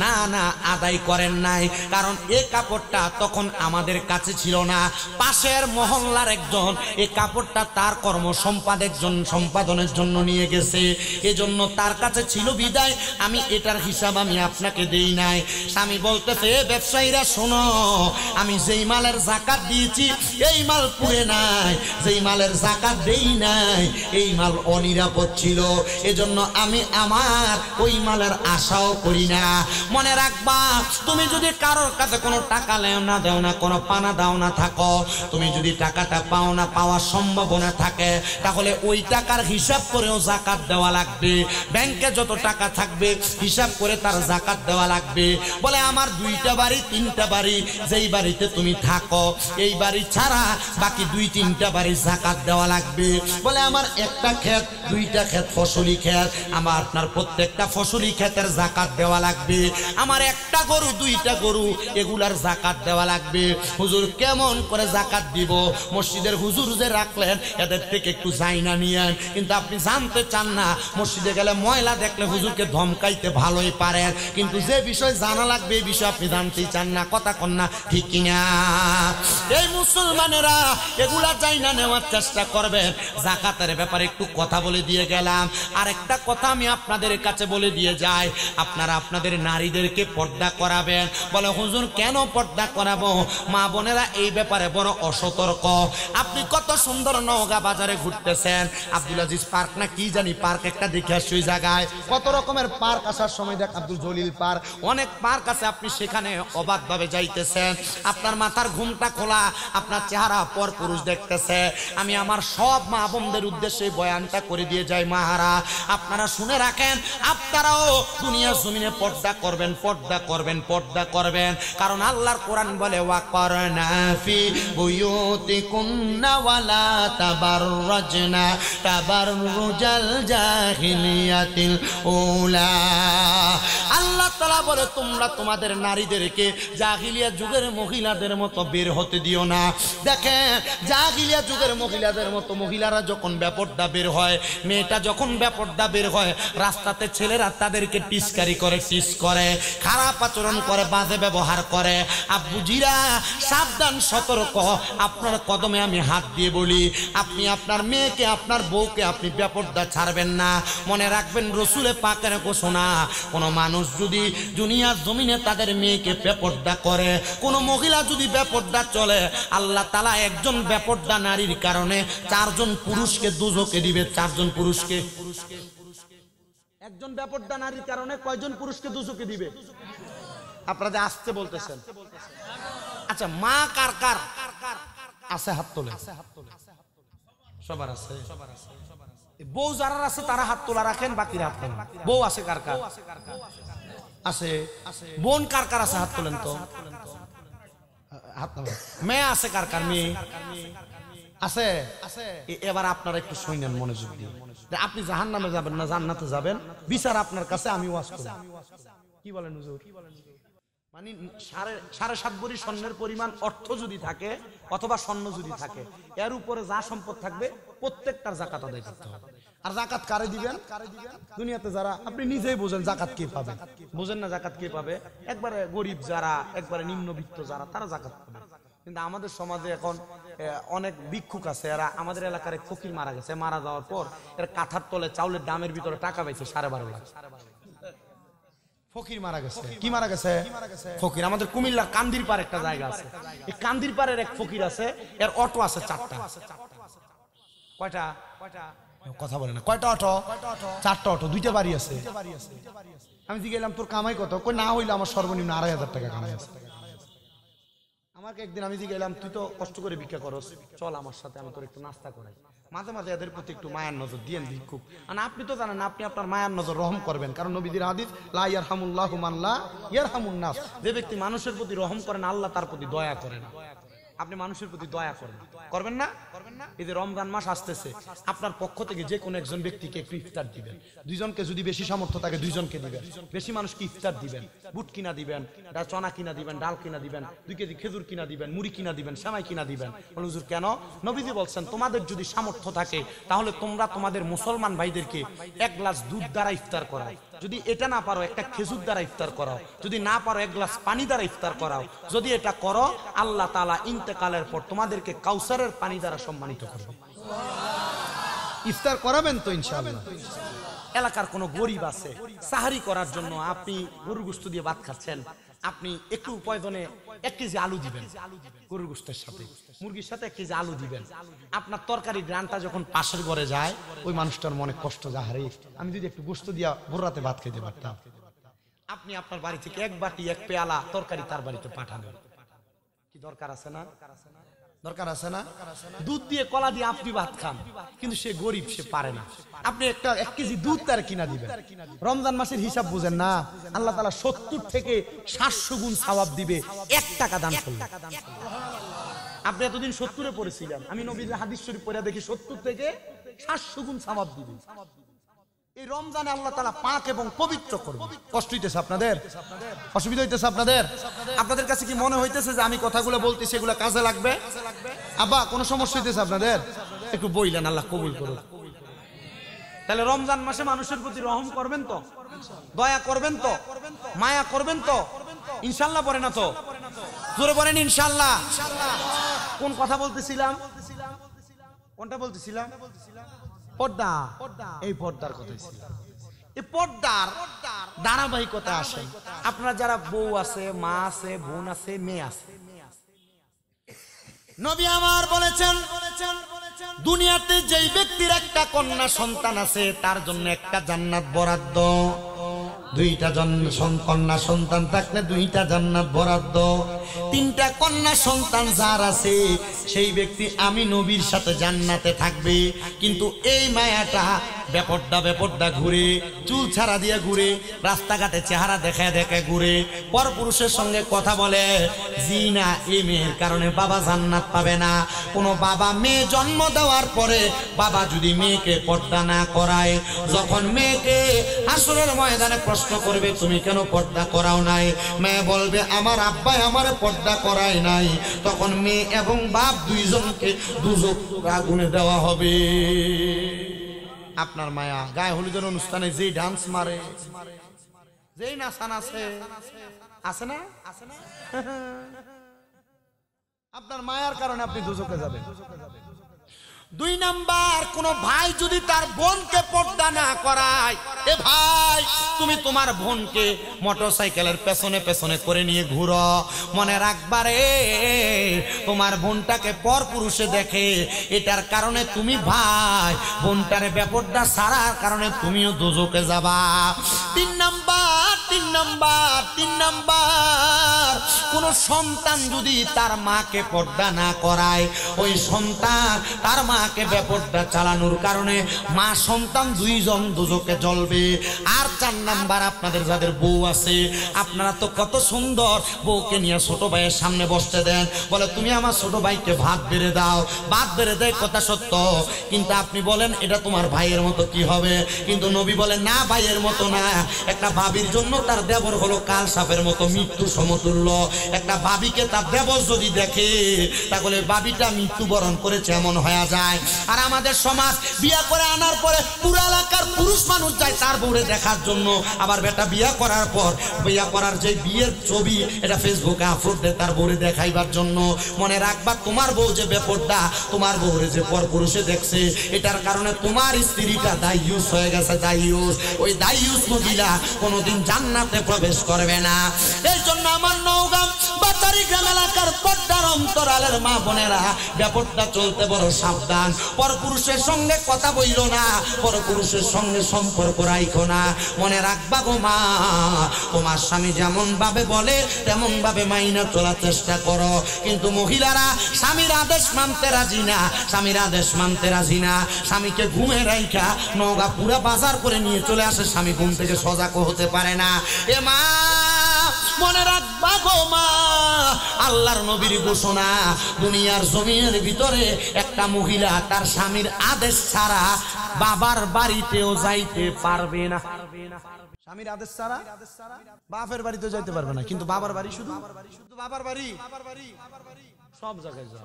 না না আদায় করেন নাই, কারণ এই কাপড়টা তখন আমাদের কাছে ছিল না, পাশের মহল্লার একজন এই কাপড়টা তার কর্ম সম্পাদনের জন্য নিয়ে গেছে, এজন্য তার কাছে ছিল বিদায় আমি এটার হিসাব আমি আপনাকে দেই নাই। স্বামী বলতেছে, ব্যবসায়ীরা শোনো, আমি যেই মালের যাকাত দিয়েছি এই মাল পুড়ে নাই, যেই মালের যাকাত দেই নাই এই মাল অনিরাপদ ছিল, এজন্য আমি আমার ওই মালের আশাও করি না। মনে রাখবা, তুমি যদি কারোর কাছে কোনো টাকা না দাও না, কোনো পানা দাও না থাকো, তুমি যদি টাকাটা পাও না, পাওয়ার সম্ভাবনা থাকে, তাহলে ওই টাকার হিসাব করেও যাকাত দেওয়া লাগবে। ব্যাংকে যত টাকা থাকবে হিসাব করে তার যাকাত দেওয়া লাগবে। বলে আমার 2টা বাড়ি 3টা বাড়ি, যেই বাড়িতে তুমি থাকো এই বাড়ি ছাড়া বাকি 2-3টা বাড়ি যাকাত দেওয়া লাগবে। বলে আমার একটা ক্ষেত 2টা ক্ষেত ফসলি ক্ষেত, আমার আপনার প্রত্যেকটা ফসলি ক্ষেতের যাকাত দেওয়া লাগবে। আমার একটা গরু 2টা গরু এগুলার যাকাত দেওয়া লাগবে। হুজুর কেমন করে যাকাত দিব? মসজিদের হুজুর যে রাখলেন এদের থেকে একটু জায়না নিয়েন, কিন্তু আপনি জানতে চান না। মসজিদে গেলে ময়লা দেখলে হুজুরকে ধমকাইতে ভালোই পারেন, কিন্তু যে বিষয় জানা লাগবে এই বিষয় আপনি জানতেই চান না। কথা কন না, ঠিক কিনা? এই মুসলমানেরা এগুলা জায়না নেওয়ার চেষ্টা করবেন। যাকাতের ব্যাপারে একটু কথা বলে দিয়ে গেলাম, আর একটা কথা আমি আপনাদের কাছে বলে দিয়ে যাই, আপনারা আপনাদের নারীদেরকে পর্দা করাবেন। বলে হুজুর কেন পর্দা করাবো? মা বোনেরা এই ব্যাপারে বড় অসতর্ক। আপনি কত সুন্দর নওগাঁ বাজারে ঘুরতেছেন, আব্দুল আজিজ পার্ক না কি জানি পার্ক একটা দেখে আসছে, ওই জায়গায় কত রকমের পার্ক, আসার সময় দেখ আব্দুল জলিল পার্ক, অনেক পার্ক আছে, আপনি সেখানে অবাক ভাবে যাইতেছেন, আপনার মাথার ঘুমটা খোলা, আপনার চেহারা পর পুরুষ দেখতেছে। আমি আমার সব মা বোনদের উদ্দেশ্যে বয়ানটা করে দিয়ে যাই, মাহারা আপনারা শুনে রাখেন, আপনারাও দুনিয়া জমিনে পর্দা করবেন, পর্দা করবেন, পর্দা করবেন, কারণ আল্লাহর কোরআন বলে ওয়াকরনা ফি বুয়ুতিকুন্না ওয়ালা তাবাররাজনা তাবাররুজাল জাহিলিয়াতিল উলা। আল্লাহ তাআলা বলে তোমরা তোমাদের নারীদেরকে জাহিলিয়া যুগের মহিলাদের মতো বের হতে দিও না। দেখেন জাহিলিয়া যুগের মহিলাদের মতো মহিলারা যখন বেপরদা বের হয়, মেয়েটা যখন বেপরদা বের হয়, রাস্তাতে ছেলেরা তাদেরকে টিস্কারি করে, টিস করে, খারাপ আচরণ করে, বাজে ব্যবহার করে। আব্বুজিরা সাবধান, সতর্ক, আপনার কদমে আমি হাত দিয়ে বলি, আপনি আপনার মেয়েকে আপনার বউকে আপনি বেপরদা ছাড়বেন না। মনে রাখবেন রসুলে পাকের ঘোষণা, কোনো মানুষ যদি দুনিয়ার জমিনে তাদের মেয়েকে বেপরদা করে, কোনো মহিলা যদি বেপরদা চলে, আল্লাহ তাআলা একজন বেপরদা নারীর কারণে 4 জন পুরুষকে দোজখে দিবে। 4 জন পুরুষকে, একজন বেপরদা নারীর কারণে কয়জন পুরুষকে দোজখে দিবে? আপনারা আসতে বলতেছেন। আচ্ছা মা কার কার আছে? হাত তোলে। সবার আছে। বউ যারা আছে তারা হাত তোলা রাখেন, বাকিরা হাত তোলেন। বউ আছে কার কার? আছে। বোন কার কার আছে? হাত তোলেন তো। হাত তোলেন। মেয়ে আছে কার কার? মেয়ে আছে। এবার আপনারা একটু শুনেন মনোযোগ দিয়ে। আপনি জাহান্নামে যাবেন না জান্নাতে যাবেন, বিচার আপনার কাছে, আমি ওয়াজ করব। কি বলেন হুজুর? মানে 7.5 ভরি স্বর্ণের পরিমাণ অর্থ যদি থাকে অথবা স্বর্ণ যদি থাকে, এর উপরে যা সম্পদ থাকবে প্রত্যেকটার যাকাত আদায় করতে হবে। আর যাকাত কারে দিবেন? দুনিয়াতে যারা, আপনি নিজেই বোঝেন যাকাত কে পাবে, বোঝেন না যাকাত কে পাবে? একবারে গরিব যারা, একবারে নিম্নবিত্ত যারা, তারা যাকাত পাবে। কিন্তু আমাদের সমাজে এখন অনেক ভিক্ষুক আছে, এরা আমাদের এলাকার এক ফকির মারা গেছে, মারা যাওয়ার পর এর কাঁথার তলে চাউলের দামের ভিতরে টাকা পাইছে 12.5 লাখ। ফকির মারা গেছে। কি মারা গেছে? ফকির। আমাদের কুমিল্লার কান্দির পাড় একটা জায়গা আছে, এই কান্দির পাড়ের এক ফকির আছে, এর অটো আছে 4টা। কয়টা? কথা বলে না। কয়টা অটো? 4টা অটো, 2টা বাড়ি আছে। আমি জিজ্ঞেলাম তোর কামাই কত? কই না হইলে আমার সর্বনিম্ন 2,500 টাকা কামাই আছে। আমাকে একদিন আমি জিজ্ঞেলাম তুই তো কষ্ট করে ভিক্ষা করস, চল আমার সাথে, আমি তোর একটু নাস্তা করাই। মাঝে মাঝে এদের প্রতি একটু মায়ার নজর দিয়েন ভিক্ষুক। আর আপনি তো জানেন আপনি আপনার মায়ার নজর রহম করবেন, কারণ নবীদের হাদিস লা ইয়ারহামুল্লাহু মান লা ইয়ারহামুন নাস, যে ব্যক্তি মানুষের প্রতি রহম করেন আল্লাহ তার প্রতি দয়া করেন। আপনি মানুষের প্রতি দয়া করেন, করবেন না? এই যে রমজান মাস আসতেছে, আপনার পক্ষ থেকে যে কোনো একজন ব্যক্তিকে একটু ইফতার দিবেন। 2 জনকে যদি বেশি সামর্থ্য থাকে 2 জনকে দিবেন, বেশি মানুষকে ইফতার দিবেন। বুট কিনা দিবেন, চনা কিনা দিবেন, ডাল কিনা দিবেন, 2 কেজি খেজুর কিনা দিবেন, মুড়ি কিনা দিবেন, সেমাই কিনা দিবেন। হুজুর কেন? নবীজি বলছেন তোমাদের যদি সামর্থ্য থাকে তাহলে তোমরা তোমাদের মুসলমান ভাইদেরকে 1 গ্লাস দুধ দ্বারা ইফতার করাও, যদি এটা না পারো একটা খেজুর দ্বারা ইফতার করাও, যদি না পারো 1 গ্লাস পানি দ্বারা ইফতার করাও। যদি এটা করো আল্লাহ তাআলা ইন্তেকালের পর তোমাদেরকে কাউসারের পানি দ্বারা সম্মানিত করবে। ইফতার করাবেন তো ইনশাআল্লাহ। এলাকার কোনো গরিব আছে, সাহারি করার জন্য আপনি গরুর গোশত দিয়ে ভাত খাচ্ছেন, আপনি একটু প্রয়োজনে 1 কেজি আলু দিবেন, গরুর গোশতের সাথে মুরগির সাথে 1 কেজি আলু দিবেন। আপনার তরকারি গ্রানটা যখন পাশের ঘরে যায় ওই মানুষটার মনে কষ্ট যায়, আরে আমি যদি একটু গোশত দিয়া ভোর রাতে ভাত খেতে পারতাম। আপনি আপনার বাড়ি থেকে 1 বাটি 1 পেয়ালা তরকারি তার বাড়িতে পাঠাবেন। কি দরকার আছে না? দরকার আছে না? দুধ দিয়ে কলা দিয়ে আপনি ভাত খান, কিন্তু সে গরিব, সে পারে না। আপনি 1 কেজি দুধ তার কিনা দিবেন। রমজান মাসের হিসাব বুঝেন না? আল্লাহ তাআলা 70 থেকে 700 গুণ সওয়াব দিবে 1 টাকা দান করলে। আপনি এতদিন 70-এ পড়েছিলেন, আমি নবীর হাদিস শরীফ পড়ে দেখি 70 থেকে 700 গুণ সওয়াব দিবে। এই রমজানে আল্লাহ তাআলা পাক এবং পবিত্র করবে। কষ্ট হইতেছে আপনাদের? অসুবিধা হইতেছে আপনাদের? আপনাদের কাছে কি মনে হইতেছে যে আমি কথাগুলো বলতেছি এগুলো কাজে লাগবে? আব্বা কোনো সমস্যা হইতেছে আপনাদের? একটু বইলেন, আল্লাহ কবুল করুন। তাহলে রমজান মাসে মানুষের প্রতি রহম করবেন তো, দয়া করবেন তো, মায়া করবেন তো ইনশাআল্লাহ? পড়ে না তো? জোরে বলেন ইনশাআল্লাহ। কোন কথা বলতেছিলাম? কোনটা বলতেছিলাম? পর্দা। এই পর্দার কথা ছিল। এই পর্দার ধারাবাহিকতা আসে। আপনারা যারা বউ আছে, মা আছে, বোন আছে, মেয়ে আছে, নবী আমার বলেছেন দুনিয়াতে যেই ব্যক্তির একটা কন্যা সন্তান আছে তার জন্য একটা জান্নাত বরাদ্দ। 2টা কন্যা সন্তান থাকলে 2টা জান্নাত বরাদ্দ। 3টা কন্যা সন্তান যার আছে সেই ব্যক্তি আমি নবীর সাথে জান্নাতে থাকবে। কিন্তু এই মায়াটা বেপর্দা ঘুরে, চুল ছাড়া দিয়ে ঘুরে, রাস্তাঘাটে চেহারা দেখায় ঘুরে, পরপুরুষের সঙ্গে কথা বলে, জিনা এই মেয়ের কারণে বাবা জান্নাত পাবে না। কোনো বাবা মেয়ে জন্ম দেওয়ার পরে বাবা যদি মেয়েকে পর্দা না করায়, যখন মেয়েকে হাসরের ময়দানে প্রশ্ন করবে তুমি কেন পর্দা করাও নাই, মেয়ে বলবে আমার আব্বাই আমার পর্দা করায় নাই, তখন মেয়ে এবং বাপ 2 জনকে দুজক আগুনে দেওয়া হবে। আপনার মায়া গায়ে হলুদের অনুষ্ঠানে যে ডান্স মারে, যেই নাচান আছে না, আপনার মায়ার কারণে আপনি দুজকে যাবেন। 2 নাম্বার, কোন ভাই যদি তার বোনকে পর্দা না করায়, এ ভাই তুমি তোমার বোনকে মোটরসাইকেলের পেছনে করে নিয়ে ঘুরো, মনে রাখবারে তোমার বোনটাকে পরপুরুষে দেখে, এটার কারণে তুমি ভাই বোনটারে বেপর্দা ছাড়ার কারণে তুমিও দোজকে যাবা। 3 নাম্বার, কোন সন্তান যদি তার মাকে পর্দা না করায়, ওই সন্তান তার মাকে বেপর্দা চালানোর কারণে মা সন্তান 2 জন দোজকে জ্বলবে। আর 4 নাম্বার, আপনাদের যাদের বউ আছে, আপনারা তো কত সুন্দর বউকে নিয়ে ছোট ভাইয়ের সামনে বসতে দেন, বলে তুমি আমার ছোট ভাইকে ভাত বেড়ে দাও, ভাত বেড়ে দেয়, কথা সত্য, কিন্তু আপনি বলেন এটা তোমার ভাইয়ের মতো কি হবে, কিন্তু নবী বলেন না, ভাইয়ের মতো না, একটা ভাবির জন্য তার দেবর হলো কাল সাপের মতো মৃত্যু সমতুল্য। একটা বাবিকে তার দেবর যদি দেখে তাহলে বাবিটা মৃত্যুবরণ করেছে এমন হয়ে যায়। আর আমাদের সমাজ বিয়ে করে আনার পরে পুরো এলাকার পুরুষ মানুষ যায় তার বউরে দেখার জন্য। আবার বেটা বিয়ে করার পর বিয়ে করার যে বিয়ের ছবি এটা ফেসবুকে আপলোড দেয় তার বউরে দেখাইবার জন্য। মনে রাখবা তোমার বউ যে বেপরদা, তোমার বউরে যে পর পুরুষে দেখছে, এটার কারণে তোমার স্ত্রীটা দায়ুস হয়ে গেছে। দায়ুস, ওই দায়ুস মহিলা কোনোদিন জান্নাতে প্রবেশ করবে না। এই জন্য আমার নওগাঁ বাতারি গ্রাম এলাকার পর্দার অন্তরালের মা বোনেরা ব্যাপারটা চলতে বড় সাবধান। পরপুরুষের সঙ্গে কথা বইল না, পরপুরুষের সঙ্গে সম্পর্ক রাখো না। মনে রাখবা গো মা, তোমার স্বামী যেমন ভাবে বলে তেমন ভাবে মাইনা চলার চেষ্টা করো। কিন্তু মহিলারা স্বামীর আদেশ মানতে রাজি না, স্বামীর আদেশ মানতে রাজি না। স্বামীকে ঘুমে রাইখা নওগাঁ পুরা বাজার করে নিয়ে চলে আসে, স্বামী ঘুম থেকে সজাগ হতে পারে না। এ মা মনে রাখবা গো মা, আল্লাহর নবীর ঘোষণা, দুনিয়ার জমিনের ভিতরে একটা মহিলা তার স্বামীর আদেশ ছাড়া বাবার বাড়িতেও যাইতে পারবে না। স্বামীর আদেশ ছাড়া বাপের বাড়িতে যাইতে পারবে না, কিন্তু বাবার বাড়ি শুধু বাবার বাড়ি সব জায়গায় যাও।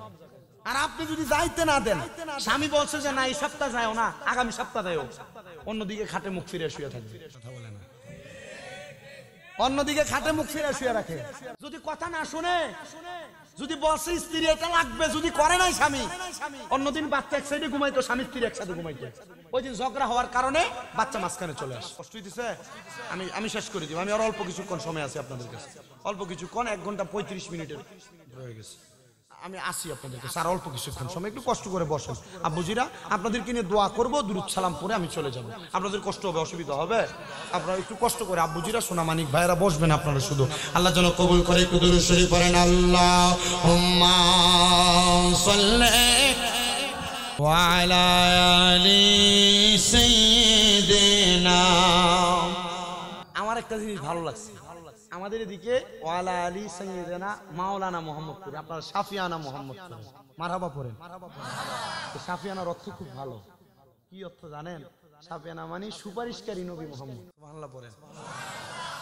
আর আপনি যদি যাইতে না দেন, স্বামী বলছে যে না এই সপ্তাহ যাও না, আগামী সপ্তাহ যাও, অন্যদিকে খাটে মুখ ফিরে শুয়ে থাকবে। কথা বলে না, অন্যদিকে খাটে মুখ ফিরে শুয়ে রাখে। যদি কথা না শুনে, যদি বসে স্ত্রী এটা লাগবে, যদি করে নাই স্বামী, অন্যদিন বাচ্চা এক সাইডে ঘুমাইতো, স্বামী স্ত্রী একসাথে ঘুমাইতো। ওই দিন ঝগড়া হওয়ার কারণে বাচ্চা মাঝখানে চলে আসে। কষ্ট হইতেছে, আমি শেষ করে দিব। আমি আর অল্প কিছুক্ষণ সময় আছে আপনাদের কাছে, অল্প কিছুক্ষণ, 1 ঘন্টা 35 মিনিটের হয়ে গেছে। আমি আসি আপনাদের কাছে আর অল্প কিছুক্ষণ সময়, একটু কষ্ট করে বসেন। আব্বুজিরা আপনাদেরকে নিয়ে দোয়া করবো, দুরূদ সালাম পরে আমি চলে যাব। আপনাদের কষ্ট হবে, অসুবিধা হবে, আপনারা একটু কষ্ট করে আব্বুজিরা, সোনামানিক ভাইয়েরা বসবেন আপনারা শুধু। আল্লাহ যেন কবুল করে। একটু দুরূদ শরীফ পড়েন। আল্লাহুম্মা সাল্লি ওয়া আলা আলি সাইয়্যিদিনা। আমার একটা জিনিস ভালো লাগছে, আমাদের এদিকে ওয়ালা আলী সাইয়্যিদানা মাওলানা মোহাম্মদপুর, আপনার শাফিয়ানা মোহাম্মদপুর মারহাবা পড়েন। শাফিয়ানার অর্থ খুব ভালো। কি অর্থ জানেন? শাফিয়ানা মানে সুপারিশকারী নবী মোহাম্মদ। সুবহানাল্লাহ পড়েন।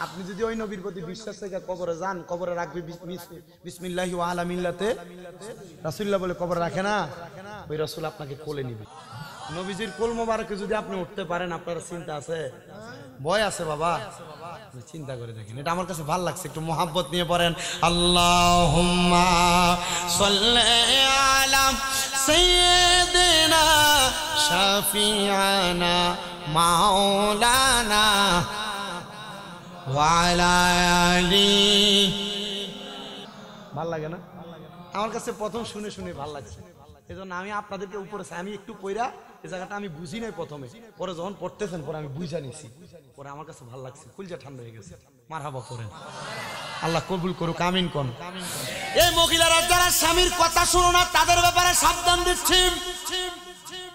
আপনি যদি ওই নবীর প্রতি বিশ্বাস থেকে কবরে যান, কবরে রাখবে বিসমিল্লাহি ওয়া আলা মিল্লাতে রাসূলুল্লাহ বলে কবরে রাখে না, ওই রাসূল আপনাকে কোলে নিবে। নবীজির কোল মোবারকে যদি আপনি উঠতে পারেন, আপনার চিন্তা আছে? ভয় আছে বাবা? চিন্তা করে দেখেন, এটা আমার কাছে ভালো লাগছে। একটু মোহাব্বত নিয়ে পড়েন। আল্লাহুম্মা সাল্লি আলা সাইয়্যিদিনা শাফিয়ানা মাওলানা ওয়া আলা আলি। ভাল লাগে না? আমার কাছে প্রথম শুনে শুনে ভাল লাগছে, এজন্য আমি আপনাদেরকে উপরে, আমি একটু পয়রা এই জায়গাটা আমি বুঝি নাই প্রথমে, পরে যখন পড়তেছেন পরে আমি বুঝা নিছি, পরে আমার কাছে ভালো লাগছে, কুলজা ঠান্ডা হয়ে গেছে। মারহাবা করেন, আল্লাহ কবুল করুক, আমিন কোন। এই মহিলারা যারা স্বামীর কথা শুনো না, তাদের ব্যাপারে সাবধান দিচ্ছি।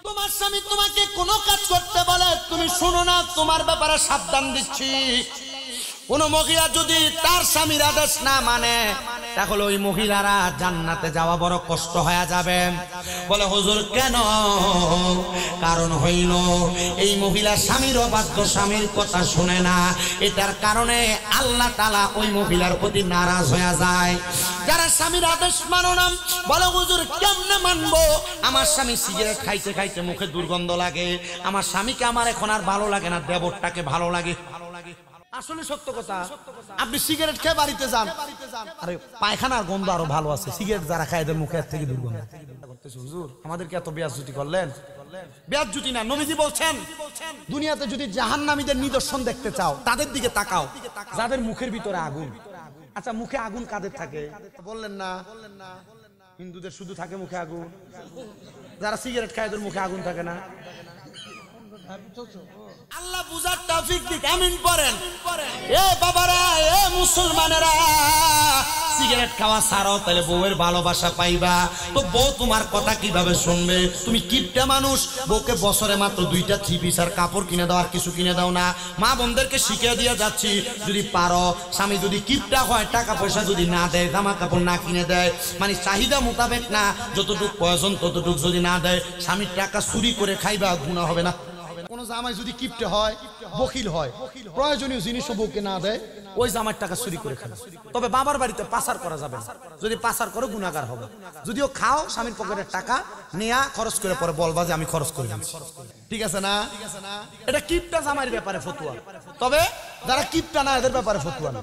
তোমার স্বামী তোমাকে কোনো কাজ করতে বলে তুমি শুনো না, তোমার ব্যাপারে সাবধান দিচ্ছি। কোন মহিলা যদি তার স্বামীর আদেশ না মানে, তাহলে ওই মহিলারা জান্নাতে যাওয়া বড় কষ্ট হয়ে যাবে। বলে হুজুর কেন? কারণ হইল এই মহিলা স্বামীর অবাধ্য, স্বামীর কথা শুনে না, এটার কারণে আল্লাহ তাআলা ওই মহিলার প্রতি নারাজ হয়ে যায়। যারা স্বামীর আদেশ মানো না, বলে হুজুর কেমনে মানবো? আমার স্বামী সিগারেট খাইতে খাইতে মুখে দুর্গন্ধ লাগে, আমার স্বামীকে আমার এখন আর ভালো লাগে না, দেবরটাকে ভালো লাগে। আসলে সত্য কথা। আপনি সিগারেট খেয়ে বাড়িতে যান, আরে পায়খানার গন্ধ আরো ভালো আছে, সিগারেট যারা খায় এদের মুখের থেকে দুর্গন্ধ করতেছে। হুজুর আমাদেরকে এত বেয়াজ্জতি করলেন। বেয়াজ্জতি না, নবীজি বলছেন দুনিয়াতে যদি জাহান্নামীদের নিদর্শন দেখতে চাও, তাদের দিকে তাকাও যাদের মুখের ভিতরে আগুন। আচ্ছা মুখে আগুন কাদের থাকে? বললেন না, হিন্দুদের শুধু থাকে মুখে আগুন, যারা সিগারেট খায় এদের মুখে আগুন থাকে না। আল্লাহ বুঝার তৌফিক দিক, আমিন পড়েন। এ বাবারা, এ মুসলমানেরা, সিগারেট খাওয়া ছাড়ো, তাহলে বউয়ের ভালোবাসা পাইবা। তো বউ তোমার কথা কিভাবে শুনবে? তুমি কিপটা মানুষ, বউকে বছরে মাত্র 2টা 3 পিস আর কাপড় কিনে দাও, আর কিছু কিনে দাও না। মা বোনদেরকে শিখিয়ে দিয়ে যাচ্ছি, যদি পারো, স্বামী যদি কিপটা হয়, টাকা পয়সা যদি না দেয়, জামা কাপড় না কিনে দেয়, মানে চাহিদা মোতাবেক না, যতটুকু প্রয়োজন ততটুকু যদি না দেয়, স্বামীর টাকা চুরি করে খাইবা, গুনাহ হবে না? কোন কোনো জামাই যদি কিপটে হয়, বকিল হয়, প্রয়োজনীয় জিনিসও বউকে না দেয়, ওই জামাইয়ের টাকা চুরি করে খাবে। তবে বাবার বাড়িতে পাচার করা যাবে না, যদি পাচার করো গুনাহগার হবে। যদিও খাও, স্বামীর পকেটের টাকা নেয়া খরচ করে পরে বলবা যে আমি খরচ করে দিচ্ছি, ঠিক আছে না? এটা কিপটা জামাইয়ের ব্যাপারে ফতুয়া। তবে যারা কিপটা না এদের ব্যাপারে ফতুয়া না,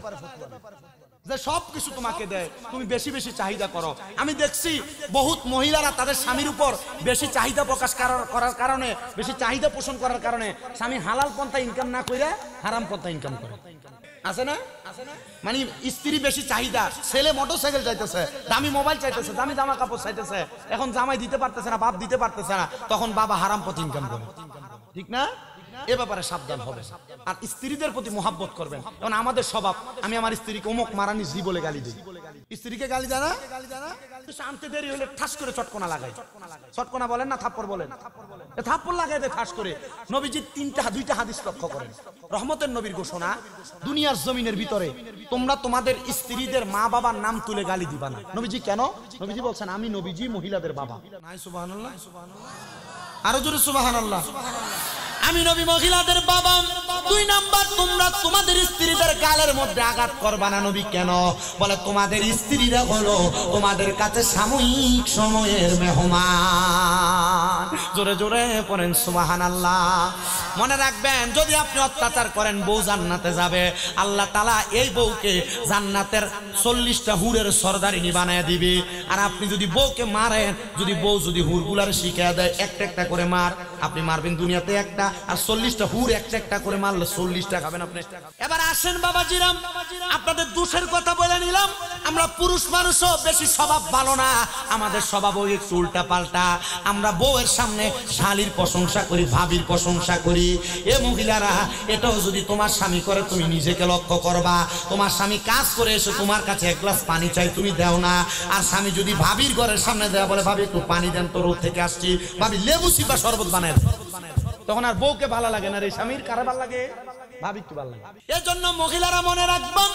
যে সব কিছু তোমাকে দেয়, তুমি বেশি বেশি চাহিদা করো। আমি দেখছি বহুত মহিলারা তাদের স্বামীর উপর বেশি চাহিদা প্রকাশ করার কারণে, বেশি চাহিদা পোষণ করার কারণে স্বামী হালাল পন্থা ইনকাম না করে হারাম পন্থা ইনকাম করে, আছে না? মানে স্ত্রী বেশি চাহিদা, ছেলে মোটরসাইকেল চাইতেছে, দামি মোবাইল চাইতেছে, দামি জামা কাপড় চাইতেছে, এখন জামাই দিতে পারতেছে না, বাপ দিতে পারতেছে না, তখন বাবা হারাম পথে ইনকাম করে, ঠিক না? এ ব্যাপারে সাবধান হবে। আর স্ত্রীদের প্রতি মোহাব্বত করবেন। কারণ আমাদের স্বভাব, আমি আমার স্ত্রীকে অমুক মারানি জি বলে গালি দিই, স্ত্রীকে গালি দেয় না, শান্তি দেরি হলে ঠাস করে চটকনা লাগাই। চটকনা বলেন না থাপ্পড় বলেন? থাপ্পড় লাগাই দেয় ঠাস করে। নবীজি দুইটা হাদিস লক্ষ্য করেন। রহমতের নবীর ঘোষণা, দুনিয়ার জমিনের ভিতরে তোমরা তোমাদের স্ত্রীদের মা বাবার নাম তুলে গালি দিবা না। নবীজি কেন? নবীজি বলছেন আমি নবীজি মহিলাদের বাবা। নাই সুবহানাল্লাহ, আরো জোরে সুবহানাল্লাহ। আমি নবী মহিলাদের বাবা। 2 নাম্বার, তোমরা তোমাদের স্ত্রীদের গালের মধ্যে আঘাত করবা না। নবী কেন? বলে তোমাদের স্ত্রীরা হলো তোমাদের কাছে সাময়িক সময়ের মেহমান। জোরে জোরে পড়েন সুবহানাল্লাহ। মনে রাখবেন, যদি আপনি অত্যাচার করেন বউ জান্নাতে যাবে, আল্লাহ তাআলা এই বউকে জান্নাতের 40টা হুরের সরদারিনী বানায় দিবে। আর আপনি যদি বউকে মারেন, যদি বউ যদি হুরগুলার শিখিয়ে দেয় একটা একটা করে মার, আপনি মারবেন দুনিয়াতে একটা, আর 40টা হুর একটা একটা করে মারলে 40টা খাবেন আপনি। এবার আসেন বাবাজিরাম, আপনাদের দোষের কথা বলে নিলাম। আমরা পুরুষ মানুষও বেশি স্বভাব ভালো না, আমাদের স্বভাবও একটু উল্টা পাল্টা। আমরা বউয়ের সামনে শালীর প্রশংসা করি, ভাবির প্রশংসা করি। এ মহিলারা, এটাও যদি তোমার স্বামী করে, তুমি নিজেকে লক্ষ্য করবা। তোমার স্বামী কাজ করে এসে তোমার কাছে এক গ্লাস পানি চাই, তুমি দাও না। আর স্বামী যদি ভাবির ঘরের সামনে দেওয়া, বলে ভাবি একটু পানি দেন তো, রোদ থেকে আসছি, ভাবি লেবু চিপা শরবত বানায়, তখন আর বউকে ভালো লাগে না রে, স্বামীর কারা ভালো লাগে, ভাবি একটু ভালো লাগে। এজন্য মহিলারা মনে রাখবাম,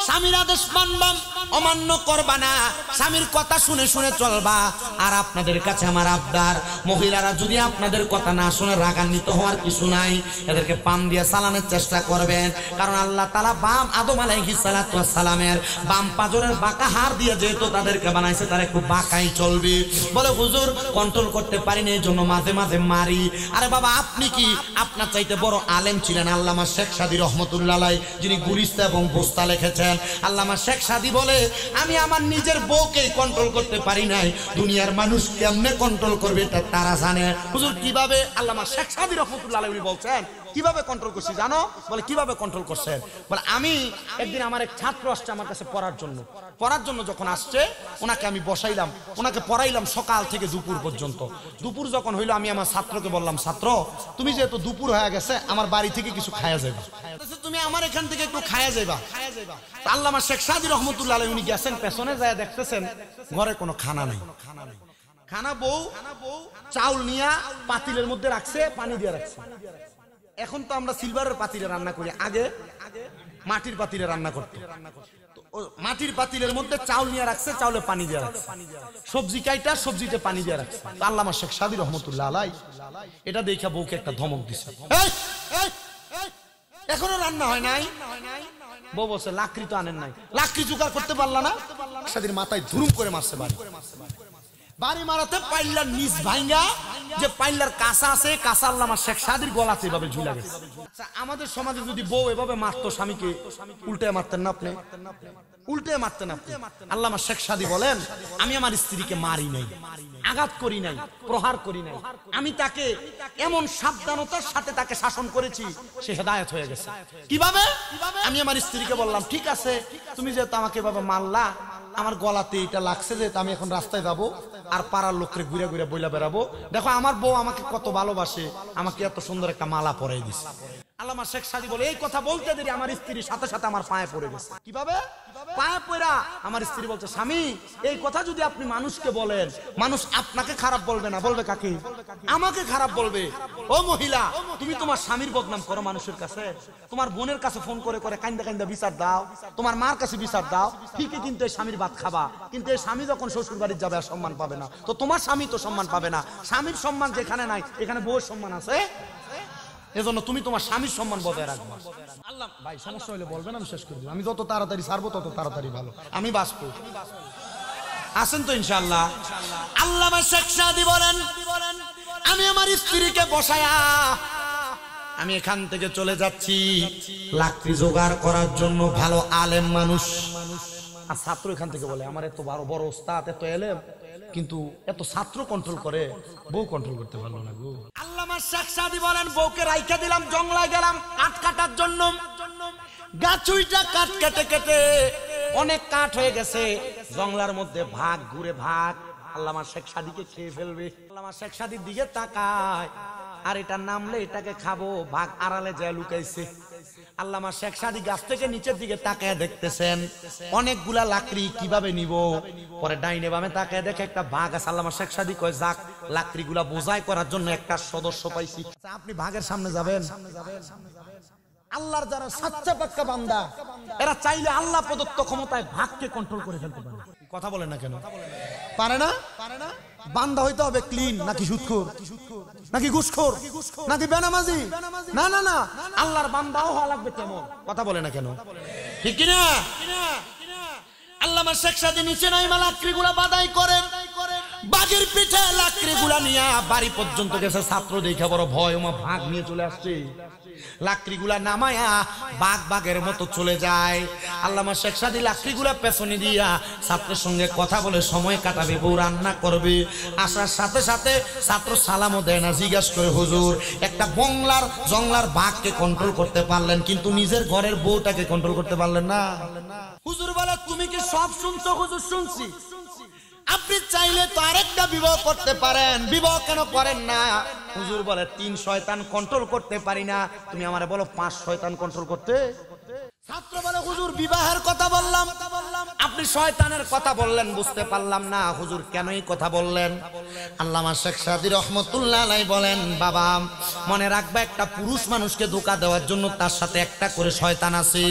স্বামীর আদেশ মানবাম, অমান্য করবা না, স্বামীর কথা শুনে শুনে চলবা। আর আপনাদের কাছে আমার আবদার, মহিলারা যদি আপনাদের কথা না শুনে রাগান্বিত হওয়ার কিছু নাই, এদেরকে পাম দিয়ে চালানোর চেষ্টা করবেন। কারণ আল্লাহ তাআলা বাম আদম আলাইহিস সালাতু ওয়াস সালামের বাম পাজরের বাঁকা হাড় দিয়ে যেহেতু তাদেরকে বানাইছে, তারা একটু বাঁকাই চলবে। বলে হুজুর কন্ট্রোল করতে পারিনি, এই জন্য মাঝে মাঝে মারি। আরে বাবা, আপনি কি আপনার চাইতে বড় আলেম ছিলেন আল্লামা শেখ সাদী রহমতুল্লাহ আলাইহি, যিনি গুলিস্তা এবং বোস্তা লিখেছেন। আল্লামা শেখ সাদী বলে, আমি আমার নিজের বউকে কন্ট্রোল করতে পারি নাই, দুনিয়ার মানুষ কেমনে কন্ট্রোল করবে এটা তারা জানে। হুজুর কিভাবে? আল্লামা শেখ সাদী রহমতুল্লাহ আলাইহি বলছেন কিভাবে কন্ট্রোল করছি জানো? বলে কিভাবে কন্ট্রোল করছেন? বলে আমি একদিন আমার এক ছাত্র আসছে আমার কাছে পড়ার জন্য যখন আসছে, ওনাকে আমি বসাইলাম, ওনাকে পড়াইলাম সকাল থেকে দুপুর পর্যন্ত। দুপুর যখন হইলো, আমি আমার ছাত্রকে বললাম, ছাত্র তুমি যেহেতু দুপুর হয়ে গেছে, আমার বাড়ি থেকে কিছু খায়া যাবে, তুমি আমার এখান থেকে একটু খায়া যাবা। আল্লামা শেখ সাদী রহমতুল্লাহ আলাইহি উনি গেছেন, পেছনে যায় দেখতেছেন ঘরে কোনো খানা নাই। খানা বউ চাউল নিয়া পাতিলের মধ্যে রাখছে, পানি দিয়ে রাখছে। এখন তো আমরা সিলভারের পাতিলে রান্না করি, আগে মাটির পাতিলে রান্না করতে। মাটির পাতিলের মধ্যে চাউল নিয়ে রাখছে, চাউলে পানি দিয়ে রাখছে, সবজি কাইটা সবজিতে পানি দিয়ে রাখছে। আল্লামা শেখ সাদী রহমতুল্লাহ আলাইহি এটা দেখে বউকে একটা ধমক দিছে, এখনো রান্না হয় নাই। বউ বলছে লাকড়ি তো আনেন নাই, লাকড়ি জোগাড় করতে পারলা না? সাদীর মাথায় ধুরুম করে মারছে বাড়ি মারাতে পাইলার নিচ ভাঙ্গা, যে পাইলার কাঁচা আছে, কাঁচা আল্লামা শেখ সাদীর গলাতে এভাবে ঝুলে গেছে। আমাদের সমাজে যদি বউ এভাবে মারতো স্বামীকে, উল্টে মারতেন না আপনি? উল্টে মারতেন আপনি? আল্লামা শেখ সাদী বলেন, আমি আমার স্ত্রীকে মারি নাই, আঘাত করি নাই, প্রহার করি নাই, আমি তাকে এমন সাবধানতার সাথে তাকে শাসন করেছি, সে হেদায়েত হয়ে গেছে। কিভাবে? আমি আমার স্ত্রীকে বললাম, ঠিক আছে তুমি যেহেতু আমাকে এভাবে মারলা, আমার গলাতে এটা লাগছে, যে আমি এখন রাস্তায় যাবো আর পাড়ার লোকরে ঘুরে ঘুরে বইলা বেড়াবো, দেখো আমার বউ আমাকে কত ভালোবাসে, আমাকে এত সুন্দর একটা মালা পরাই দিছে। আল্লামা শেখ সাদী বলে, এই কথা বলতে দেরি আমার স্ত্রীর সাথে সাথে আমার পায়ে পড়ে গেছে। কিভাবে? পায়ে পড়া আমার স্ত্রী বলছে, স্বামী এই কথা যদি আপনি মানুষকে বলেন, মানুষ আপনাকে খারাপ বলবে না, বলবে কাকে? আমাকে খারাপ বলবে। ও মহিলা, তুমি তোমার স্বামীর বদনাম করো মানুষের কাছে, তোমার বোনের কাছে ফোন করে করে কান্দা কান্দা বিচার দাও, তোমার মার কাছে বিচার দাও, ঠিকই কিন্তু এই স্বামীর ভাত খাবা, কিন্তু এই স্বামী যখন শ্বশুর বাড়ির যাবে আর সম্মান পাবে না, তো তোমার স্বামী তো সম্মান পাবে না। স্বামীর সম্মান যেখানে নাই, এখানে বউয়ের সম্মান আছে। এজন্য তুমি তোমার স্বামীর সম্মান বজায় রাখবে। আল্লাহ ভাই সমস্যা হলে বলবেন, আমি শেষ করে দিব। আমি যত তাড়াতাড়ি ছাড়বো তত তাড়াতাড়ি ভালো, আমি বাঁচবো। আসেন তো ইনশাআল্লাহ। আল্লামা শেখ সাদী বলেন, আমি আমার স্ত্রীকে বসায়া আমি এখান থেকে চলে যাচ্ছি লাকড়ি জোগাড় করার জন্য। ভালো আলেম মানুষ আর ছাত্র এখান থেকে বলে, আমার এত বড় বড় ওস্তাদ, এত এলেম, কিন্তু এত ছাত্র কন্ট্রোল করে, বউ কন্ট্রোল করতে পারলো না গো। আল্লামা শেখ সাদী বলেন, বউকে রাইখা দিলাম, জঙ্গলায় গেলাম কাঠ কাটার জন্য। গাছুইটা কাঠ কেটে কেটে অনেক কাঠ হয়ে গেছে, জঙ্গলার মধ্যে ভাগ ঘুরে ভাগ আল্লামা শেখ সাদীকে খেয়ে ফেলবে। আল্লামা শেখ সাদীর দিকে তাকায়, আর এটা নামলে এটাকে খাবো, ভাগ আড়ালে যায় লুকাইছে। আল্লামা শেখ সাদী গাছ থেকে নিচের দিকে তাকায় দেখতেছেন অনেকগুলা লাকড়ি কিভাবে নিব। পরে ডাইনে বামে তাকায় দেখে একটা ভাগ আছে। আল্লামা শেখ সাদী কয়, যাক লাকড়িগুলা বোঝাই করার জন্য একটা সদস্য পাইছি। আপনি ভাগের সামনে যাবেন। আল্লাহর যারা সাচ্চা পাক্কা বান্দা, এরা চাইলে আল্লাহ প্রদত্ত ক্ষমতায় ভাগকে কন্ট্রোল করে ফেলতে পারে। কথা বলেন না কেন? পারে না? বান্দা হইতে হবে ক্লিন, নাকি সুদখোর, নাকি ঘুষখোর, নাকি বেনামাজি? না না না, আল্লাহর বান্দাও হওয়া লাগবে তেমন। কথা বলে না কেন? ঠিক কিনা? আল্লামা শেখ সাদী নিচে নাইমা লাকড়িগুলা বাদাই করেন, বাগের পিঠে লাকড়িগুলা নিয়ে বাড়ি পর্যন্ত গেছে। ছাত্র দেখে বড় ভয়, ওমা ভাগ নিয়ে চলে আসছে। লাকড়িগুলা নামায়া বাঘ বাঘের মতো চলে যায়। আল্লামা শেখ সাদী লাকড়িগুলা পেছনে দিয়া ছাত্রের সঙ্গে কথা বলে সময় কাটাবে, বউ রান্না করবে। আসার সাথে সাথে ছাত্র সালামও দেয় না, জিজ্ঞাসা করে, হুজুর একটা জংলার বাঘকে কন্ট্রোল করতে পারলেন, কিন্তু নিজের ঘরের বউটাকে কন্ট্রোল করতে পারলেন না। হুজুর বলে, তুমি কি সব শুনছো? হুজুর শুনছি। আপনি চাইলে তো আরেকটা বিবাহ করতে পারেন, বিবাহ কেন করেন না? হুজুর বলে, 3 শয়তান কন্ট্রোল করতে পারি না, তুমি আমারে বলো 5 শয়তান কন্ট্রোল করতে। ছাত্র বলে, হুজুর বিবাহের কথা বললাম, আপনি শয়তানের কথা বললেন, বুঝতে পারলাম না। হুজুর কেন এই কথা বললেন? আল্লামা শেখ সাদী রহমতুল্লাহ আলাইহি বলেন, বাবা মনে রাখবা, একটা পুরুষ মানুষকে ধোঁকা দেওয়ার জন্য তার সাথে একটা করে শয়তান আছে।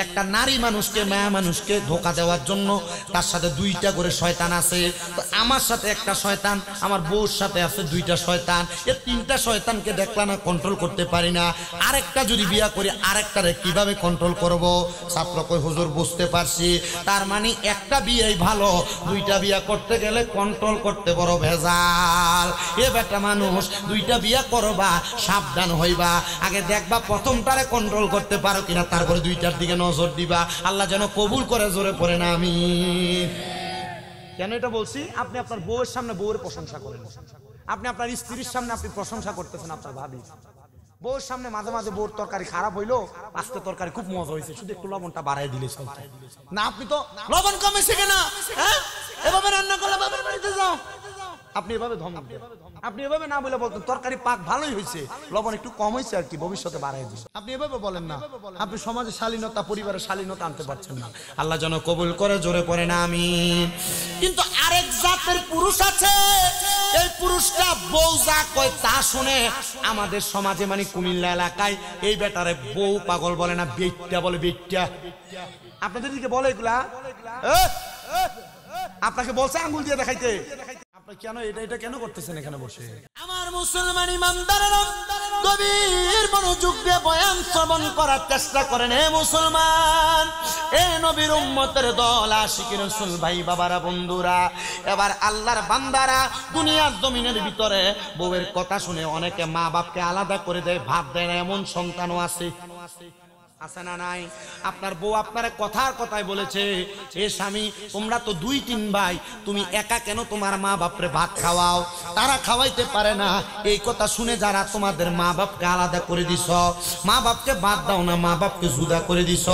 একটা নারী মানুষকে, মায়া মানুষকে ধোঁকা দেওয়ার জন্য তার সাথে 2টা করে শয়তান আছে। তো আমার সাথে একটা শয়তান, আমার বউর সাথে আছে 2টা শয়তান। এই 3টা শয়তানকে দেখলা না কন্ট্রোল করতে পারি না, আরেকটা যদি বিয়া করি আরেকটারে কিভাবে কন্ট্রোল করব? ছাত্র কই, হুজুর বুঝতে পারছি, তার মানে একটা বিয়েই ভালো, 2টা বিয়া করতে গেলে কন্ট্রোল করতে বড় ভেজাল। এ বেটা মানুষ, 2টা বিয়া করবা, সাবধান হইবা, আগে দেখবা প্রথমটারে কন্ট্রোল করতে পারো কিনা, তারপরে 2টার দিকে নজর দিবা। আল্লাহ যেন কবুল করে, জোরে পড়ে না আমিন। কেন এটা বলছি? আপনি আপনার বউয়ের সামনে বউয়ের প্রশংসা করেন, আপনি আপনার স্ত্রীর সামনে আপনি প্রশংসা করতেছেন আপনার ভাবি। বউর সামনে মাঝে মাঝে বউর তরকারি খারাপ হইলো, আজকে তরকারি খুব মজা হয়েছে, শুধু একটু লবণটা বাড়াই দিলে চলতো না। আপনি তো লবণ কমেছে কিনা, হ্যাঁ এভাবে রান্না করলে বাবার বাড়িতে যাও, আপনি এভাবে ধমক দেন। আপনি এভাবে না বলে বলতেন তরকারি পাক ভালোই হয়েছে, লবণ একটু কম হয়েছে আর কি, ভবিষ্যতে বাড়াই দিন। আপনি এভাবে বলেন না, আপনি সমাজে শালীনতা, পরিবারের শালীনতা আনতে পারছেন না। আল্লাহ যেন কবুল করে, জোরে পড়ে না আমিন। কিন্তু আরেক জাতের পুরুষ আছে, এই পুরুষটা বউ যা কয় তা শুনে। আমাদের সমাজে মানে কুমিল্লা এলাকায় এই বেটারে বউ পাগল বলে না, বেট্টা বলে, বেট্টা। আপনাদের দিকে বলে এগুলা? আপনাকে বলছে আঙ্গুল দিয়ে দেখাইতে? আপনি কেন এটা কেন করতেছেন এখানে বসে? আমার মুসলমান ইমানদারেরা গভীর মনোযোগ দিয়ে বয়ান শ্রবণ করার চেষ্টা করেন। হে মুসলমান, এ নবীর উম্মতের দল, আশিকি রাসূল ভাই বাবারা, বন্ধুরা, এবার আল্লাহর বান্দারা, দুনিয়ার জমিনের ভিতরে বউয়ের কথা শুনে অনেকে মা বাপকে আলাদা করে দেয়, ভাত দেয় না, এমন সন্তানও আছে। আছে না নাই? আপনার বউ আপনার কথার কথাই বলেছে, এ স্বামী তোমরা তো 2-3 ভাই, তুমি একা কেন তোমার মা বাপরে ভাত খাওয়াও? তারা খাওয়াইতে পারে না, এই কথা শুনে যারা তোমাদের মা বাপকে আলাদা করে দিছ, মা বাপকে বাদ দাও না, মা বাপকে জুদা করে দিছ।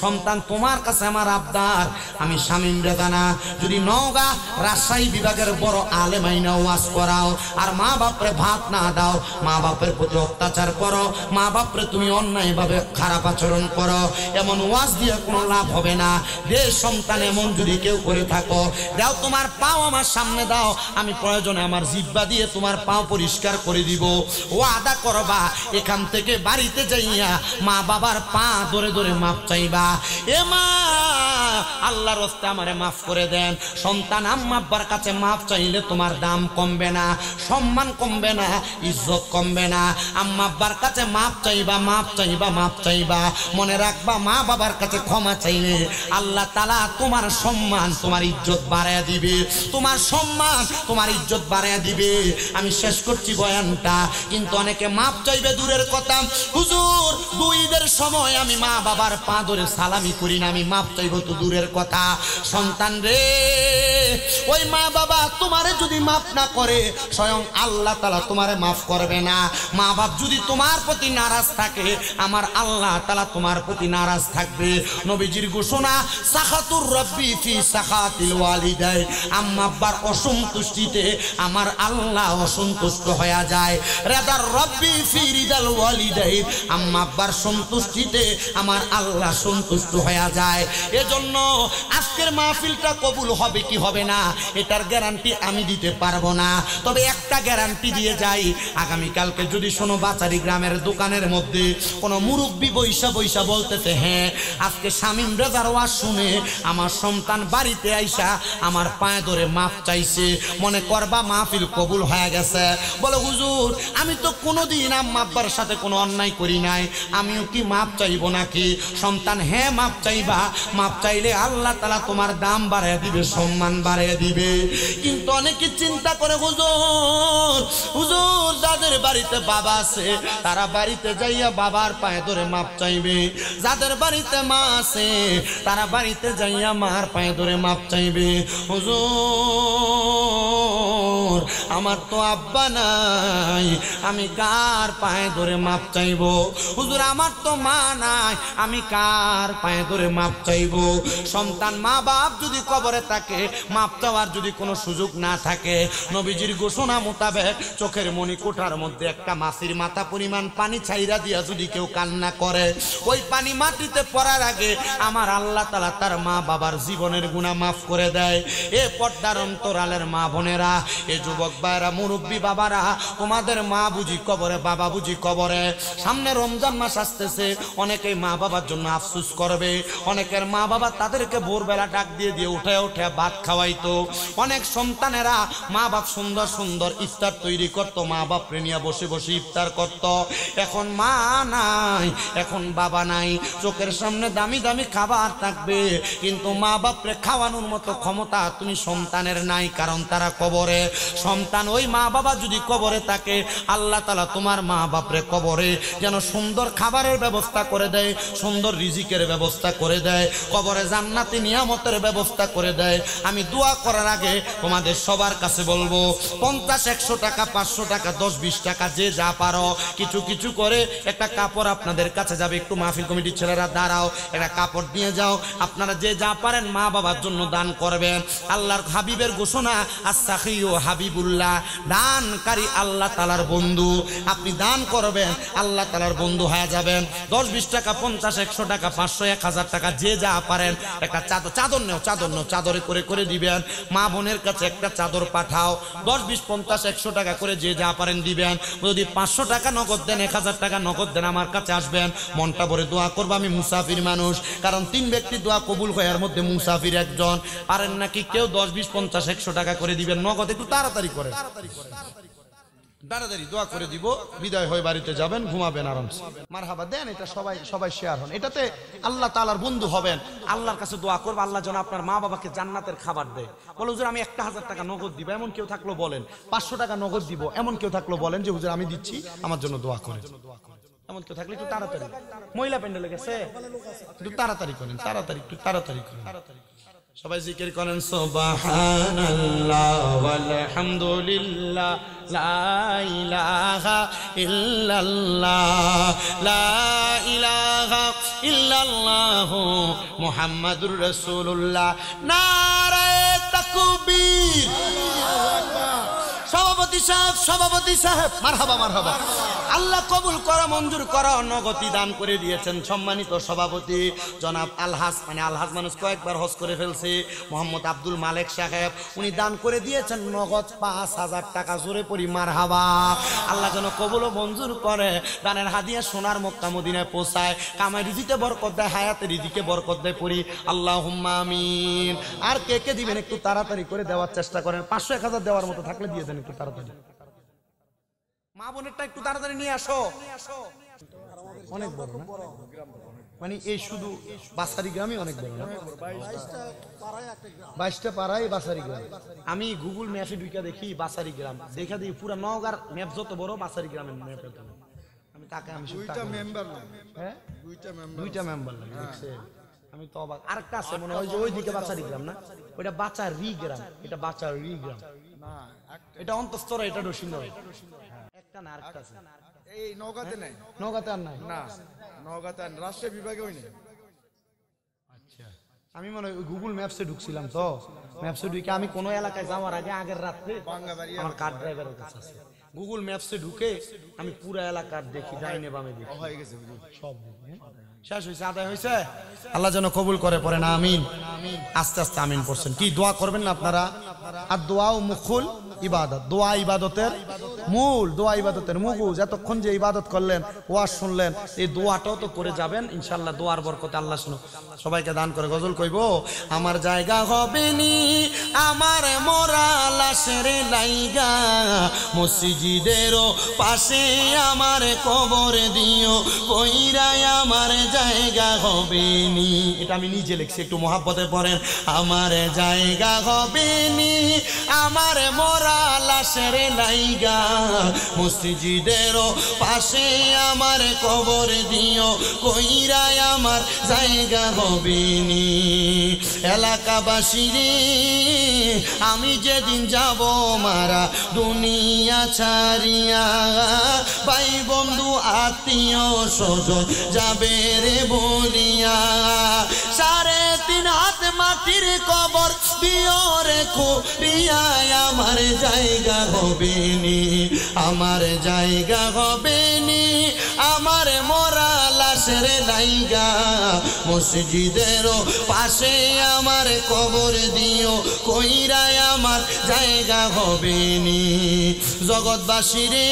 সন্তান তোমার কাছে আমার আবদার, আমি শামীম রেদানা, যদি নওগাঁ রাজশাহী বিভাগের বড় আলেম আইনা ওয়াজ করাও, আর মা বাপরে ভাত না দাও, মা বাপের প্রতি অত্যাচার করো, মা বাপরে তুমি অন্যায়ভাবে খারাপ আচরণ করো, এমন ওয়াজ দিয়ে কোনো লাভ হবে না। দেশ সন্তান এমন যদি কেউ করে থাকো, দাও তোমার পাও আমার সামনে দাও, আমি প্রয়োজনে আমার জিহ্বা দিয়ে তোমার পাও পরিষ্কার করে দিব। ওয়াদা করবা এখান থেকে বাড়িতে যাইয়া মা বাবার পা ধরে ধরে মাপ চাইবা। এ মা আল্লাহর রাস্তে আমারে মাফ করে দেন। সন্তান আম্মা আব্বার কাছে মাফ চাইলে তোমার দাম কমবে না, সম্মান কমবে না, ইজ্জত কমবে না। আম্মা আব্বার কাছে মাফ চাইবা, মাফ চাইবা, মাফ চাইবা। মনে রাখবা মা বাবার কাছে ক্ষমা চাইলে আল্লাহ তাআলা তোমার সম্মান, তোমার ইজ্জত বাড়ায় দিবে, তোমার সম্মান, তোমার ইজ্জত বাড়ায় দিবে। আমি শেষ করছি বয়ানটা, কিন্তু অনেকে মাফ চাইবে দূরের কথা। হুজুর দুইদের সময় আমি মা বাবার পা ধরে সালামি করি না, আমি মাফ চাইব তো দূরের কথা। সন্তান রে, ওই মা বাবা তোমারে যদি মাফ না করে স্বয়ং আল্লাহ তাআলা তোমারে মাফ করবে না। মা বাপ যদি তোমার প্রতি নারাজ থাকে, আমার আল্লাহ তাআলা তোমার প্রতি নারাজ থাকবে। নবীজির ঘোষণা, সাখাতুর রব্বি ফি সাখাতিল ওয়ালিদাইন। আম্মা আব্বার অসন্তুষ্টিতে আমার আল্লাহ অসন্তুষ্ট হয়ে যায়। রিদার রব্বি ফি রিদাল ওয়ালিদাইন। আম্মা আব্বার সন্তুষ্টিতে আমার আল্লাহ সন্তুষ্ট হয়ে যায়। এজন্য আজকের মাহফিলটা কবুল হবে কি হবে না এটার গ্যারান্টি আমি দিতে পারবো না, তবে একটা গ্যারান্টি দিয়ে যাই, আগামীকালকে যদি শোনো বাচারি গ্রামের দোকানের মধ্যে কোনো মুরব্বী বৈশা বৈশা বলতেছে, হ্যাঁ আজকে শামীম রেজার ওয়াজ শুনে আমার সন্তান বাড়িতে আইসা আমার পায়ে ধরে মাফ চাইছে, মনে করবা মাহফিল কবুল হয়ে গেছে। বলে হুজুর আমি তো কোনোদিন আম্মা আব্বার সাথে কোনো অন্যায় করি নাই, আমিও কি মাফ চাইবো নাকি? সন্তান, হ্যাঁ মাফ চাইবা, মাফ চাইলে আল্লাহ তাআলা তোমার দাম বাড়ায় দিবে, সম্মান বাড়ায় দিবে। কিন্তু অনেকে চিন্তা করে, হুজুর হুজুর যাদের বাড়িতে বাবা আছে তারা বাড়িতে যাইয়া বাবার পায়ে ধরে মাফ চাইবে, যাদের বাড়িতে মা আছে তারা বাড়িতে যাইয়া মার পায়ে ধরে মাফ চাইবে। হুজুর আমার তো আব্বা নাই, আমি কার পায়ে ধরে মাফ চাইবো? হুজুর আমার তো মা নাই, আমি কার পায়ে ধরে মাফ চাইবো? সন্তান মা বাপ যদি কবরে থাকে, মাফ চাওয়ার যদি কোনো সুযোগ না থাকে, নবীজির ঘোষণা মোতাবেক চোখের মনি কোঠার মধ্যে একটা মাছির মাথা পরিমাণ পানি ছাইরা দিয়া যদি কেউ কান্না করে, ওই পানি মাটিতে পড়ার আগে আমার আল্লাহ তাআলা তার মা বাবার জীবনের গুনাহ মাফ করে দেয়। এ পর্দার অন্তরালের মা বোনেরা, এ যুবক ভাইরা, মুরব্বী বাবারা, তোমাদের মা বুঝি কবরে, বাবা বুঝি কবরে। সামনে রমজান মাস আসতেছে, অনেকেই মা বাবার জন্য আফসোস করবে। অনেকের মা বাবা তাদেরকে ভোরবেলা ডাক দিয়ে দিয়ে উঠে উঠে ভাত খাওয়াইতো। অনেক সন্তানেরা মা বাপ সুন্দর সুন্দর ইফতার তৈরি করতো, মা বাপ নিয়ে বসে বসে ইফতার করত। এখন মা নাই, এখন বাবা নাই, চোখের সামনে দামি দামি খাবার থাকবে, কিন্তু মা বাপরে খাওয়ানোর মতো ক্ষমতা তুমি সন্তানের নাই, কারণ তারা কবরে। সন্তান, ওই মা বাবা যদি কবরে থাকে, আল্লাহ তাআলা তোমার মা বাপরে কবরে যেন সুন্দর খাবারের ব্যবস্থা করে দেয়, সুন্দর রিজিকের ব্যবস্থা করে দেয়, কবরে জান্নাতি নিয়ামতের ব্যবস্থা করে দেয়। আমি দোয়া করার আগে তোমাদের সবার কাছে বলবো, 50, 100 টাকা, 500 টাকা, 10, 20 টাকা, যে যা পারো কিছু কিছু করে একটা কাপড় আপনাদের কাছে যাবে। একটু মাহফিল কমিটির ছেলেরা দাঁড়াও, একটা কাপড় নিয়ে যাও। আপনারা যে যা পারেন মা বাবার জন্য দান করবেন। আল্লাহর হাবিবের ঘোষণা, আস-সাখিয়ু হাবিবুল্লাহ, দানকারী আল্লাহ তাআলার বন্ধু। আপনি দান করবেন, আল্লাহ তাআলার বন্ধু হয়ে যাবেন। 10, 20 টাকা, 50, 100 টাকা, 500, 1000 টাকা, যে যা পারেন। একটা চাদর নেও, চাদরে করে করে দিবেন। মা বোনের কাছে একটা চাদর পাঠাও। 10, 20, 50, 100 টাকা করে যে যা পারেন দিবেন। যদি 500 টাকা নগদ দেন, 1000 টাকা নগদ দেন, আমার কাছে আসবেন, মনটা ভরে দোয়া করবো। আমি মুসাফির মানুষ, কারণ 3 ব্যক্তি দোয়া কবুল হয়, এর মধ্যে মুসাফির একজন। পারেন নাকি কেউ 10, 20, 50, 100 টাকা করে দিবেন নগদ? একটু তাড়াতাড়ি করেন, তাড়াতাড়ি দোয়া করে দিব, বিদায় হয়ে বাড়িতে যাবেন, ঘুমাবেন আরামসে। মারহাবা দেন, এটা সবাই সবাই শেয়ার হন। এটাতে আল্লাহ তাআলার বন্ধু হবেন। আল্লাহর কাছে দোয়া করব, আল্লাহ যেন আপনার মা বাবাকে জান্নাতের খাবার দেয়। বলে হুজুর আমি 1000 টাকা নগদ দিব, এমন কেউ থাকলো বলেন। 500 টাকা নগদ দিব, এমন কেউ থাকলো বলেন যে হুজুর আমি দিচ্ছি, আমার জন্য দোয়া করেন। এমন কেউ থাকলে একটু তাড়াতাড়ি। মহিলা প্যান্ডেলে গেছে, একটু তাড়াতাড়ি করেন, তাড়াতাড়ি, একটু তাড়াতাড়ি করেন। সবাই জিকির করেন, সুবহানাল্লাহ ওয়ালহামদুলিল্লাহ, লা ইলাহা ইল্লাল্লাহ, লা ইলাহা ইল্লাল্লাহ, মুহাম্মাদুর রাসূলুল্লাহ। নারায়ে তাকবীর। সভাপতি সাহেব, মারহাবা মারহাবা। আল্লাহ কবুল করা মঞ্জুর করা নগতি দান করে দিয়েছেন সম্মানিত সভাপতি জনাব আলহাজ আলহাজ মানুষ কয়েকবার হজ করে ফেলছে মোহাম্মদ আব্দুল মালেক সাহেব উনি দান করে দিয়েছেন নগদ 5,000 টাকা জোরে পরি মারহাবা আল্লাহ যেন কবুল ও মঞ্জুর করে দানের হাদিয়া সোনার মক্কা মদিনায় পৌঁছায় কামাই রিজিকে বরকত দেয় হায়াতে রিজিকে বরকত দেয় পড়ি আল্লাহুম্মা আমিন আর কে কে দিবেন একটু তাড়াতাড়ি করে দেওয়ার চেষ্টা করেন 500-1000 দেওয়ার মতো থাকলে দিয়ে দেন একটু তাড়াতাড়ি মা বোনেরটা একটু তাড়াতাড়ি নিয়ে আসো অনেক বড় না মানে এই শুধু বাসারি গ্রামই অনেক বড় না 22টা পাড়ায় বাসারি গ্রাম আমি গুগল ম্যাপে ঢুকে দেখি বাসারি গ্রাম দেখা দিই পুরো নওগাঁর ম্যাপ যত বড় বাসারি গ্রামের ম্যাপ এত আমি তাকে আমি দুইটা মেম্বার না হ্যাঁ দুইটা মেম্বার লাগে দেখছেন আমি তো অবাক আরেকটা আছে মনে হয় যে ওইদিকে বাসারি গ্রাম না ওইটা বাচারি গ্রাম এটা বাচারি গ্রাম না এটা অন্তঃস্তর এটা রসিন্দর একটা না আরেকটা আছে এই নওগাঁতে নাই নওগাঁতে আর নাই না নওগাঁতে রাজশাহী বিভাগে হয়নি আচ্ছা আমি মনে হয় গুগল ম্যাপসে ঢুকছিলাম তো ম্যাপসে ঢুকে আমি কোন এলাকায় যাওয়ার আগে আগের রাতে আমার কার ড্রাইভারের কাছে আছে গুগল ম্যাপসে ঢুকে আমি পুরো এলাকার দেখি ডাইনে বামে দেখি হয়ে গেছে সব শেষ হয়েছে আদায় হয়েছে আল্লাহ যেন কবুল করে পড়েন আমিন আস্তে আস্তে আমিন পড়ছেন কি দোয়া করবেন না আপনারা আর দোয়া ও মুখুল ইবাদত দোয়া ইবাদতের মূল দোয়া ইবাদতের মুগুজ এতক্ষণ যে ইবাদত করলেন ওয়াজ শুনলেন এই দোয়াটাও তো করে যাবেন ইনশাআল্লাহ দোয়ার বরকতে আল্লাহ শুনো সবাইকে দান করে গজল কইব আমার জায়গা হবে নি আমার মরা লাশের লাইগা মসজিদের পাশে আমার কবর দিও কইরাই আমার জায়গা হবে নি এটা আমি নিজে লিখছি একটু মহব্বতে পড়েন আমার জায়গা হবে নি আমার মরা লাশের লাইগা মসজিদের পাশে আমার কবর দিও কইরাই আমার জায়গা হবে নি এলাকাবাসী রে আমি যেদিন যাব মারা দুনিয়া ছাড়িয়া ভাই বন্ধু আত্মীয় স্বজন যাবে রে বলিয়া 3.5 হাত মাটির কবর দিও রে খুঁড়িয়া আমার জায়গা হবে নি আমার জায়গা হবে নি আমার মরা লাশের লাইগা মসজিদের পাশে আমার কবর দিও কইরাই আমার জায়গা হবে নি জগৎবাসী রে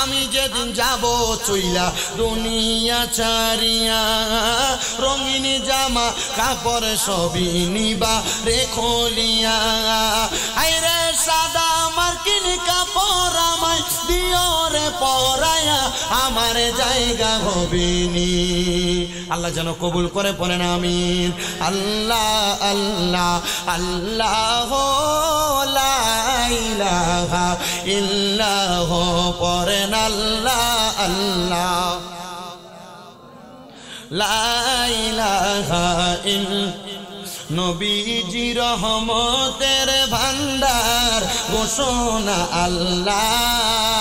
আমি যেদিন যাব চইলা দুনিয়া ছাড়িয়া রঙিন জামা কাপড় সবই নিবা রে খলিয়া আইরে সাদা মার্কিন কাপড় আমায় দিও রে পরায়া আমার জায়গা হবে নি আল্লাহ যেন কবুল করে পড়েন আমিন আল্লাহ আল্লাহ আল্লাহ লা ইলাহা ইল্লাহ পড়েন আল্লাহ আল্লাহ লা ইলাহা ইল্লাল্লাহ নবীজি রহমতের ভান্ডার ঘোষণা আল্লাহর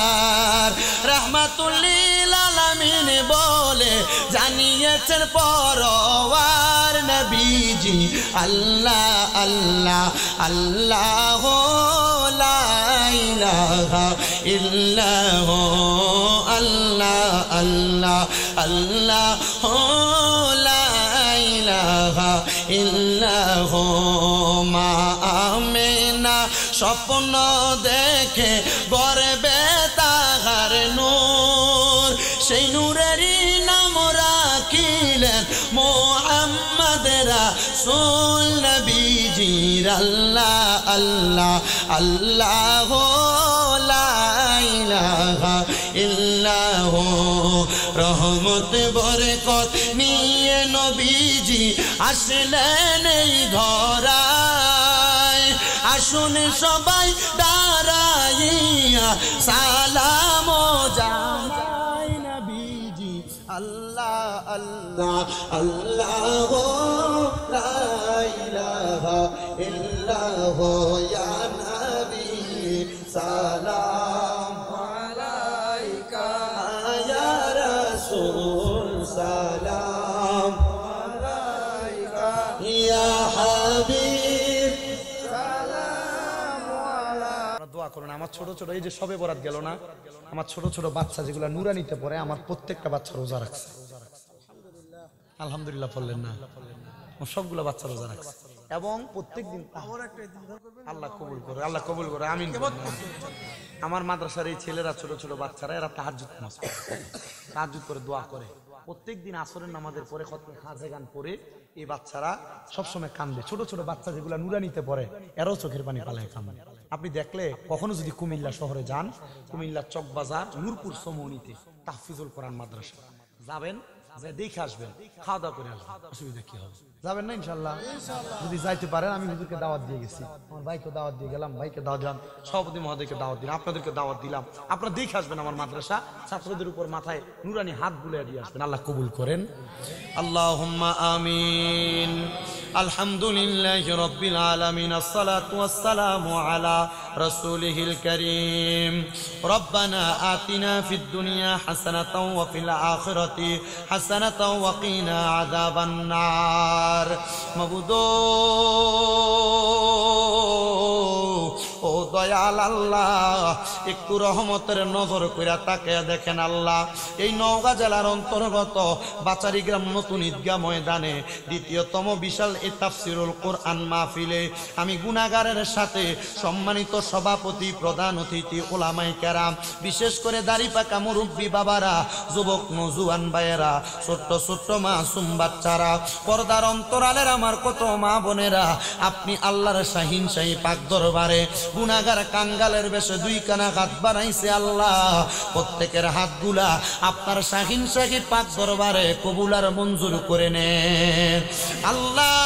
রাহমাতুল লিল আলামিন বলে জানিয়েছেন পরওয়ার নবীজি আল্লাহ আল্লাহ আল্লাহ লা ইলাহা ইল্লাল্লাহ আল্লাহ আল্লাহ আল্লাহ লা ইলাহা ইল্লাল্লাহ মা আমেনা স্বপ্ন দেখে গর্বে তাহার নূর সেই নূরেরই নাম রাখিলেন মুহাম্মদ রাসূল নবীজির আল্লাহ আল্লাহ আল্লাহ লা ইলাহা ইল্লাল্লাহ রহমত বরকত নিয়ে নবীজি আসলেন এই ধরায় আসুন সবাই দাঁড়াইয়া সালাম জানাই নবীজি আল্লাহ আল্লাহ আল্লাহ লা ইলাহা ইল্লাল্লাহ ইয়া নবী সালাম আলাইকা ইয়া রাসূল সালাম আলাইকা ইয়া হাবিব সালাম আলাইকা দোয়া করুন। আমার ছোট ছোট এই যে সবে বরাত গেল না, আমার ছোট ছোট বাচ্চা যেগুলো নুরানিতে পড়ে, আমার প্রত্যেকটা বাচ্চা রোজা রাখছে। আলহামদুলিল্লাহ বললেন না? সবগুলো বাচ্চা রোজা রাখছে এবং প্রত্যেকদিন আল্লাহ কবুল করে, আল্লাহ কবুল করে, আমিন। আমার মাদ্রাসার এই ছেলেরা, ছোট ছোট বাচ্চারা, এরা তাহাজ্জুদ করে দোয়া করে। প্রত্যেকদিন আসরের নামাজের পরে খতমে খাজে গান পড়ে এই বাচ্চারা সবসময় কান্দে। ছোট ছোট বাচ্চা যেগুলো নুরানিতে পড়ে, এরাও চোখের পানি পালায় কান্দে। আপনি দেখলে কখনো যদি কুমিল্লা শহরে যান, কুমিল্লার চকবাজার নূরপুর সমুনিতে তাহফিজুল কোরআন মাদ্রাসা যাবেন, যে দেখে আসবেন, খাওয়া দাওয়া করে আসবেন, অসুবিধা কি হবে? যাবেন না ইনশাল্লাহ? যদি যাইতে পারেন, আমি হুজুরকে দাওয়াত দিয়ে গেছি, আমার ভাইকে দাওয়াত দিয়ে গেলাম, ভাইকে দাওয়াত দিলাম, সভাপতি মহোদয়কে দাওয়াত দিলাম, আপনাদেরকে দাওয়াত দিলাম। আপনারা দেখে আসবেন আমার মাদ্রাসা, ছাত্রদের উপর মাথায় নুরানি হাত বুলিয়ে দিয়ে আসবেন। আল্লাহ কবুল করেন, আল্লাহুম্মা আমিন। আলহামদুলিল্লাহি রাব্বিল আলামিন, আসসালাতু ওয়াসসালামু আলা রাসূলিহিল কারীম। রব্বানা আতিনা ফিদ দুনিয়া হাসানাতাও ওয়া ফিল আখিরাতি হাসানাতাও ওয়া কিনা আযাবান নার। মাবুদো ও দয়াল আল্লাহ, একটু রহমতের নজর কইরা তাকায়া দেখেন আল্লাহ, এই নওগাঁ জেলার অন্তর্গত বাচারি গ্রাম নতুন ঈদগাহ ময়দানে দ্বিতীয়তম বিশাল এই তাফসিরুল কোরআন মাহফিলে আমি গুনাহগারের সাথে সম্মানিত সভাপতি, প্রধান অতিথি, ওলামায়ে কেরাম, বিশেষ করে দাড়ি পাকা মুরব্বী বাবারা, যুবক নওজোয়ান ভাইয়েরা, ছোট্ট ছোট্ট মাসুম বাচ্চারা, পর্দার অন্তরালের আমার কত মা বোনেরা, আপনি আল্লাহর শাহিন শাহী পাক দরবারে গুনাহগার কাঙ্গালের বেশে দুই কানা হাত বাড়াইছে আল্লাহ, প্রত্যেকের হাতগুলা আপনার শাহিন শাহী পাক দরবারে কবুল আর মঞ্জুর করে নেন আল্লাহ।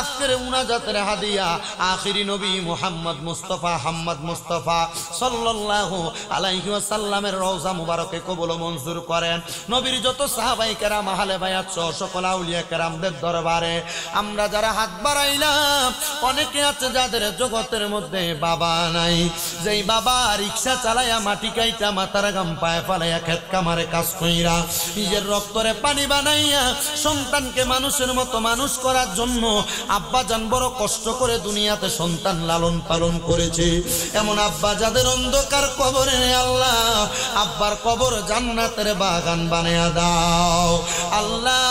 আজকের মুনাজাতের হাদিয়া আখিরি নবী মুহাম্মদ মুস্তাফা হাম্মদ মুস্তাফা সাল্লাল্লাহু আলাইহি ওয়াসাল্লামের রওজা মুবারকে কবুল মঞ্জুর করেন। নবীর যত সাহাবায়ে কেরাম, আহলে বায়াত সহ সকল আউলিয়া কেরামদের দরবারে আমরা যারা হাত বাড়াইলাম, অনেকে আছে যাদের জগতের মধ্যে বাবা নাই, যেই বাবা রিকশা চালায়া মাটি কাইটা মাথার গাম পায়ে ফালাইয়া খেত কামারে কাজ কইরা নিজের রক্তরে পানি বানাইয়া সন্তানকে মানুষের মতো মানুষ করার জন্য আব্বা জান বড় কষ্ট করে দুনিয়াতে সন্তান লালন পালন করেছে, এমন আব্বা যাদের অন্ধকার কবরে আল্লাহ, আব্বার কবর জান্নাতের বাগান বানায়া দাও আল্লাহ।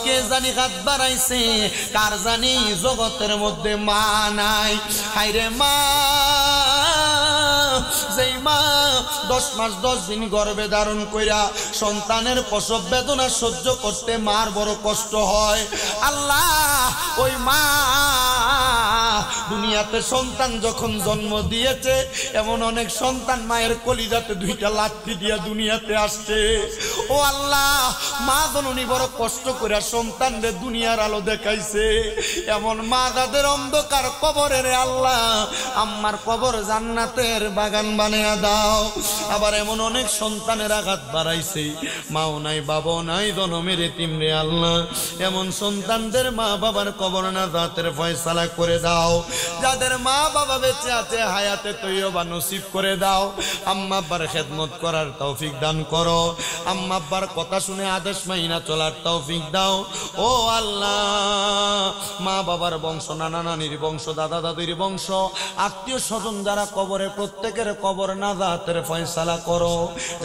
কে জানি হাত বাড়াইছে, কার জানি জগতের মধ্যে মা নাই, হায়রে মা, যেই মা 10 মাস 10 দিন গর্ভে ধারণ কইরা সন্তানের প্রসব বেদনা সহ্য করতে মার বড় কষ্ট হয় আল্লাহ, ওই মা দুনিয়াতে সন্তান যখন জন্ম দিয়েছে, এমন অনেক সন্তান মায়ের কলিজাতে 2টা লাঠি দিয়া দুনিয়াতে আসছে। ও আল্লাহ, মা জননী বড় কষ্ট করে সন্তানদের দুনিয়ার আলো দেখাইছে, এমন মা যাদের অন্ধকার কবরে রে আল্লাহ, আম্মার কবর জান্নাতের বাগান বানিয়ে দাও। আবার এমন অনেক সন্তানের আঘাত বাড়াইছে, মাও নাই বাবাও নাই, জনমের এতিম রে আল্লাহ, এমন সন্তানদের মা বাবার কবর নাজাতের ফয়সালা করে দাও। যাদের মা বাবা বেঁচে আছে, হায়াতে তৈয়বা নসিব করে দাও। আম্মা আব্বার খেদমত করার তৌফিক দান করো, আম্মা আব্বার কথা শুনে আদেশ মাইনা চলার তৌফিক দাও। ও আল্লাহ, মা বাবার বংশ, নানা নানির বংশ, দাদা দাদির বংশ, আত্মীয় স্বজন যারা কবরে, প্রত্যেকের কবর নাজাতের ফয়সালা করো।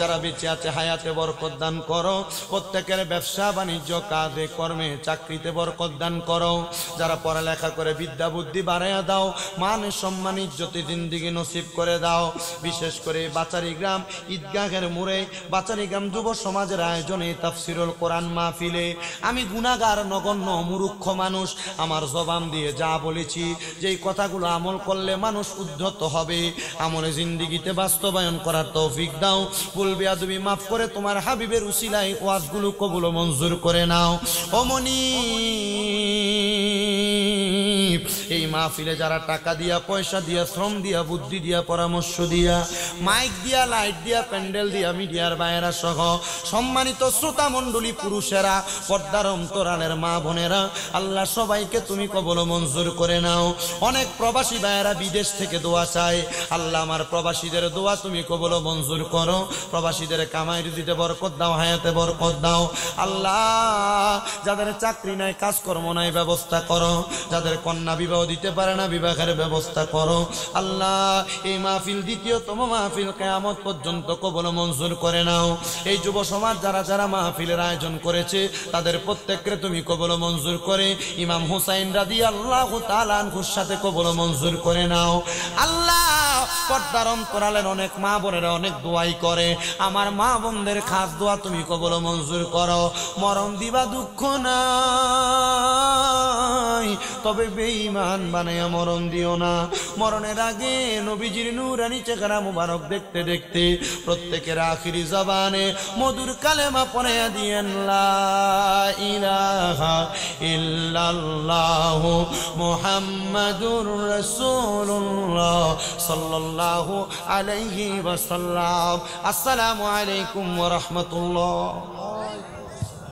যারা বেঁচে আছে হায়াতে বরকত দান করো, প্রত্যেকের ব্যবসা বাণিজ্য, কাজে কর্মে, চাকরিতে বরকত দান করো। যারা পড়ালেখা করে বিদ্যা বুদ্ধি বাড়াইয়া দাও, মান সম্মান ইজ্জতে জিন্দিগি নসিব করে দাও। বিশেষ করে বাচারি গ্রাম ঈদগাহের মোড়ে বাচারি গ্রাম যুব সমাজের আয়োজনে তাফসিরুল কোরআন মাহফিলে আমি গুনাহগার নগণ্য মূর্খ মানুষ, আমার জবান দিয়ে যা বলেছি, যেই কথাগুলো আমল করলে মানুষ উদ্ধত হবে, আমলে জিন্দিগিতে বাস্তবায়ন করার তৌফিক দাও। ভুল বেয়াদবি মাফ করে তোমার হাবিবের উসিলায় ওয়াজগুলো কবুল মঞ্জুর করে নাও। ও মনি, এই মাহফিলে যারা টাকা দিয়া, পয়সা দিয়া, শ্রম দিয়া, বুদ্ধি দিয়া, পরামর্শ দিয়া, মাইক দিয়া, লাইট দিয়া, প্যান্ডেল দিয়া, মিডিয়ার বাইরা সহ সম্মানিত শ্রোতা মণ্ডলী, পুরুষেরা, পর্দার অন্তরালের মা বোনেরা, আল্লাহ সবাইকে তুমি কবুল মঞ্জুর করে নাও। অনেক প্রবাসী ভাইয়েরা বিদেশ থেকে দোয়া চায়, আল্লাহ আমার প্রবাসীদের দোয়া তুমি কবুল মঞ্জুর করো। প্রবাসীদের কামাই রুজিতে বরকত দাও, হায়াতে বরকত দাও আল্লাহ। যাদের চাকরি নাই, কাজকর্ম নাই, ব্যবস্থা করো। যাদের কন্যা কন্যা বিবাহ দিতে পারে না, বিবাহের ব্যবস্থা করো আল্লাহ। এই মাহফিল দ্বিতীয়তম মাহফিল কিয়ামত পর্যন্ত কবুল মঞ্জুর করে নাও। এই যুব সমাজ যারা যারা মাহফিলের আয়োজন করেছে তাদের প্রত্যেককে তুমি কবুল মঞ্জুর করে ইমাম হুসাইন রাদিয়াল্লাহু তাআলা আনহুর সাথে কবুল মঞ্জুর করে নাও আল্লাহ। পর্দার অন্তরালের অনেক মা বোনেরা অনেক দোয়াই করে, আমার মা বোনদের খাস দোয়া তুমি কবুল মঞ্জুর করো। মরণ দিবা দুঃখ নাই, তবে বেঈমান বানায়া মরণ দিও না। মরণের আগে নবীজির নূরানি চেহারা মুবারক দেখতে দেখতে প্রত্যেকের আখিরি জবানে মধুর কালেমা পড়াইয়া দিয়েন লা ইলাহা ইল্লাল্লাহু মুহাম্মাদুর রাসূলুল্লাহ সাল্লাল্লাহু আলাইহি ওয়াসাল্লাম। আসসালামু আলাইকুম ওয়া রাহমাতুল্লাহ।